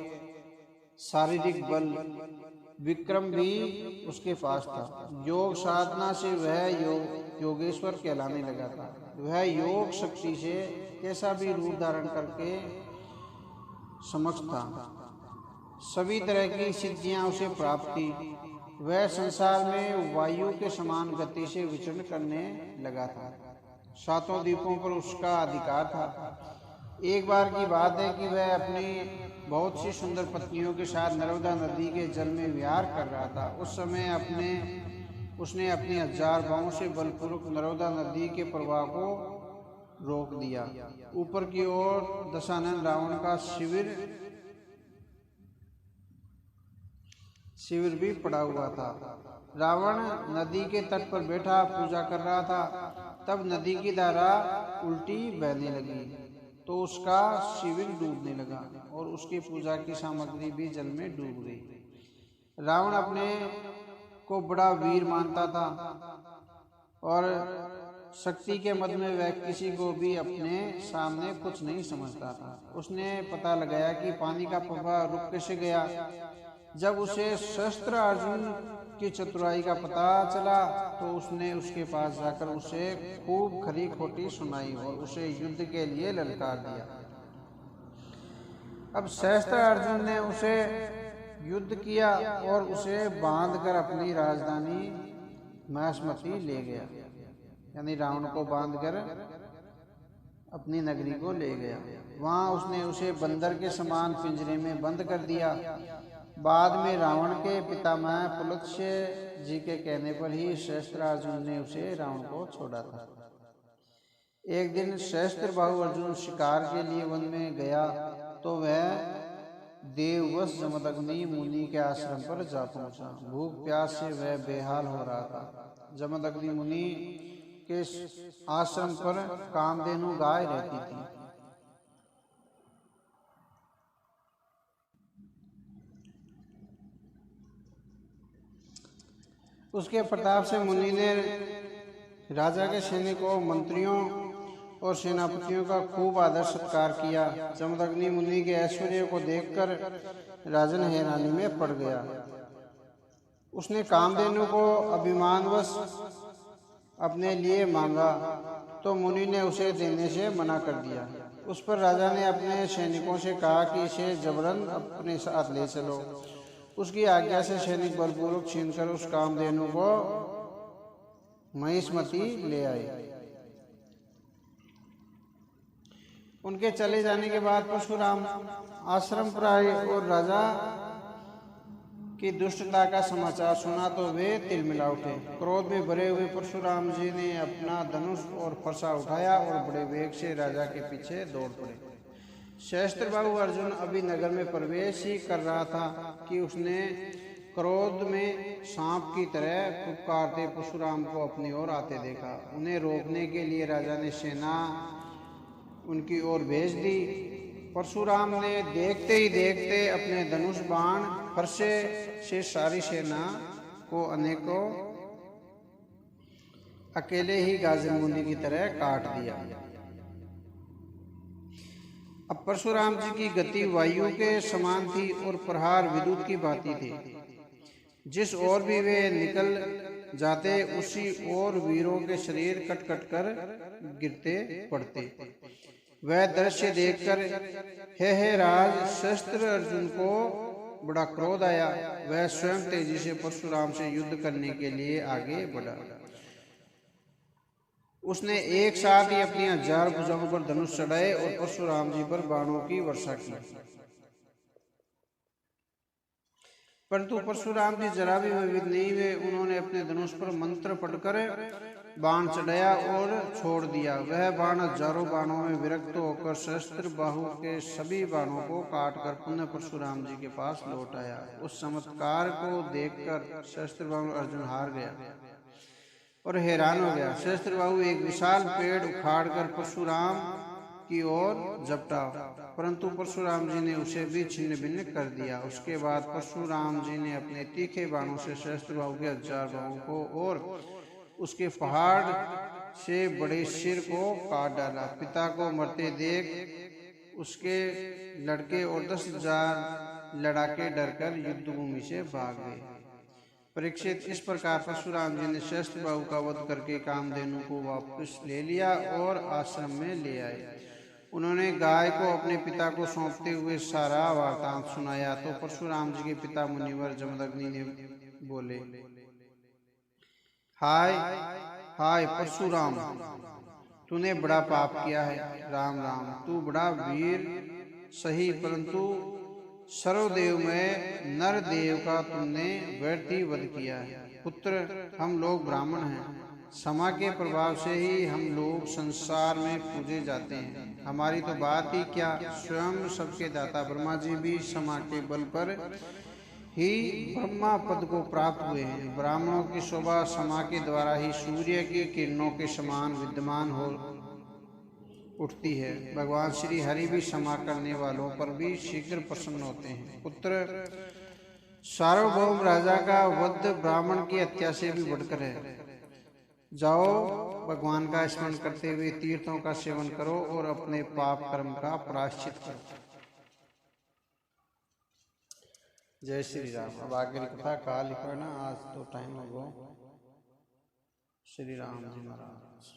शारीरिक बल, विक्रम भी उसके पास था। योग साधना से वह योगेश्वर कहलाने लगा था। वह योग शक्ति से कैसा भी रूप धारण करके समक्ष था। सभी तरह की सिद्धियां उसे प्राप्त थी। वह संसार में वायु के समान गति से विचरण करने लगा था। 7 द्वीपों पर उसका अधिकार था। एक बार की बात है कि वह अपनी बहुत सी सुंदर पत्नियों के साथ नर्मदा नदी के जल में विहार कर रहा था। उस समय उसने अपने 1000 बाहों से बलपूर्वक नर्मदा नदी के प्रवाह को रोक दिया। ऊपर की ओर दशानन रावण का शिविर भी पड़ा हुआ था। रावण नदी के तट पर बैठा पूजा कर रहा था। तब नदी की धारा उल्टी बहने लगी तो उसका शिविर डूबने लगा और उसकी पूजा की सामग्री भी जल में डूब गई। रावण अपने को बड़ा वीर मानता था और शक्ति के मद में वह किसी को भी अपने सामने कुछ नहीं समझता था। उसने पता लगाया कि पानी का प्रवाह रुक कैसे गया। जब उसे शस्त्र अर्जुन की चतुराई का पता चला तो उसने उसके पास जाकर उसे खूब खरी खोटी सुनाई और उसे युद्ध के लिए ललकार दिया। अब शस्त्र अर्जुन ने उसे युद्ध किया और उसे बांधकर अपनी राजधानी महिष्मती ले गया, यानी रावण को बांधकर अपनी नगरी को ले गया। वहां उसने उसे बंदर के समान पिंजरे में बंद कर दिया। बाद में रावण के पितामह पुलत्स्य जी के कहने पर ही सहस्त्रार्जुन ने उसे रावण को छोड़ा था। एक दिन सहस्त्रबाहु अर्जुन शिकार के लिए वन में गया तो वह देववश जमदग्नि मुनि के आश्रम पर जा पहुंचा। भूख प्यास से वह बेहाल हो रहा था। जमदग्नि मुनि के आश्रम पर कामधेनु गाय रहती थी। उसके प्रताप से मुनि ने राजा के सैनिकों, मंत्रियों और सेनापतियों का खूब आदर सत्कार किया। जमदग्नि मुनि के ऐश्वर्य को देखकर राजन हैरानी में पड़ गया। उसने कामधेनु को अभिमानवश अपने लिए मांगा तो मुनि ने उसे देने से मना कर दिया। उस पर राजा ने अपने सैनिकों से कहा कि इसे जबरन अपने साथ ले चलो। उसकी आज्ञा से सैनिक बलपूर्वक छीनकर उस कामधेनु को महिष्मती ले आए। उनके चले जाने के बाद परशुराम आश्रम पर आए और राजा की दुष्टता का समाचार सुना तो वे तिलमिला उठे। क्रोध में भरे हुए परशुराम जी ने अपना धनुष और फरसा उठाया और बड़े वेग से राजा के पीछे दौड़ पड़े। सहस्त्रबाहु अर्जुन अभी नगर में प्रवेश ही कर रहा था कि उसने क्रोध में सांप की तरह फुफकारते परशुराम को अपनी ओर आते देखा। उन्हें रोकने के लिए राजा ने सेना उनकी ओर भेज दी। परशुराम ने देखते ही देखते अपने धनुष बाण फरसे से सारी सेना को अनेकों अकेले ही गाजर मुनि की तरह काट दिया। अब परशुराम जी की गति वायु के समान थी और प्रहार विद्युत की भांति थे। जिस ओर भी वे निकल जाते उसी ओर वीरों के शरीर कट कट कर गिरते पड़ते। वह दृश्य देखकर हे राज शस्त्र अर्जुन को बड़ा क्रोध आया। वह स्वयं तेजी से परशुराम से युद्ध करने के लिए आगे बढ़ा। उसने एक साथ ही अपनी 1000 भुजाओं पर धनुष चढ़ाए और परशुराम जी पर बाणों की वर्षा की। परंतु परशुराम जी जरा भी भयभीत नहीं हुए। उन्होंने अपने धनुष पर मंत्र पढ़कर बाण चढ़ाया और छोड़ दिया। वह बाण 1000 बाणों में विरक्त होकर शस्त्र बाहु के सभी बाणों को काटकर पुनः परशुराम जी के पास लौट आया। उस चमत्कार को देखकर शस्त्र बाहु अर्जुन हार गया और हैरान हो गया। शस्त्र बाहु एक विशाल पेड़ उखाड़कर परशुराम की ओर झपटा, परंतु परशुराम जी ने उसे भी छिन्न भिन्न कर दिया। उसके बाद परशुराम जी ने अपने तीखे बाणों से शस्त्र बाहु के 1000 बाहुओं को और उसके पहाड़ से बड़े सिर को काट डाला। पिता को मरते देख उसके लड़के और 10,000 लड़ाके डरकर युद्ध भूमि से भाग गए। परीक्षित, इस प्रकार परशुराम जी ने शस्त्र बाहु का वध करके कामधेनु को वापस ले लिया और आश्रम में ले आए। उन्होंने गाय को अपने पिता को सौंपते हुए सारा वृत्तांत सुनाया तो परशुराम जी के पिता मुनिवर जमदग्नि ने बोले, हाय हाय परशुराम, तूने बड़ा पाप किया है। राम राम, तू बड़ा वीर सही, परंतु सर्वदेव में नरदेव का तुमने व्यर्थी वध किया है। पुत्र, हम लोग ब्राह्मण हैं, समा के प्रभाव से ही हम लोग संसार में पूजे जाते हैं। हमारी तो बात ही क्या, स्वयं सबके दाता ब्रह्मा जी भी समा के बल पर ही ब्रह्मा पद को प्राप्त हुए हैं। ब्राह्मणों की शोभा समा के द्वारा ही सूर्य की किरणों के समान विद्यमान हो उठती है। भगवान श्री हरि भी क्षमा करने वालों पर भी शीघ्र प्रसन्न होते हैं। पुत्र, सार्वभौम राजा का वध ब्राह्मण की हत्या से भी बढ़कर है। जाओ, भगवान का स्मरण करते हुए तीर्थों का सेवन करो और अपने पाप कर्म का प्रायश्चित करो। जय श्री राम। अब आगे की कथा काल ही पढ़ना, आज तो टाइम हो गया। श्री राम जी महाराज।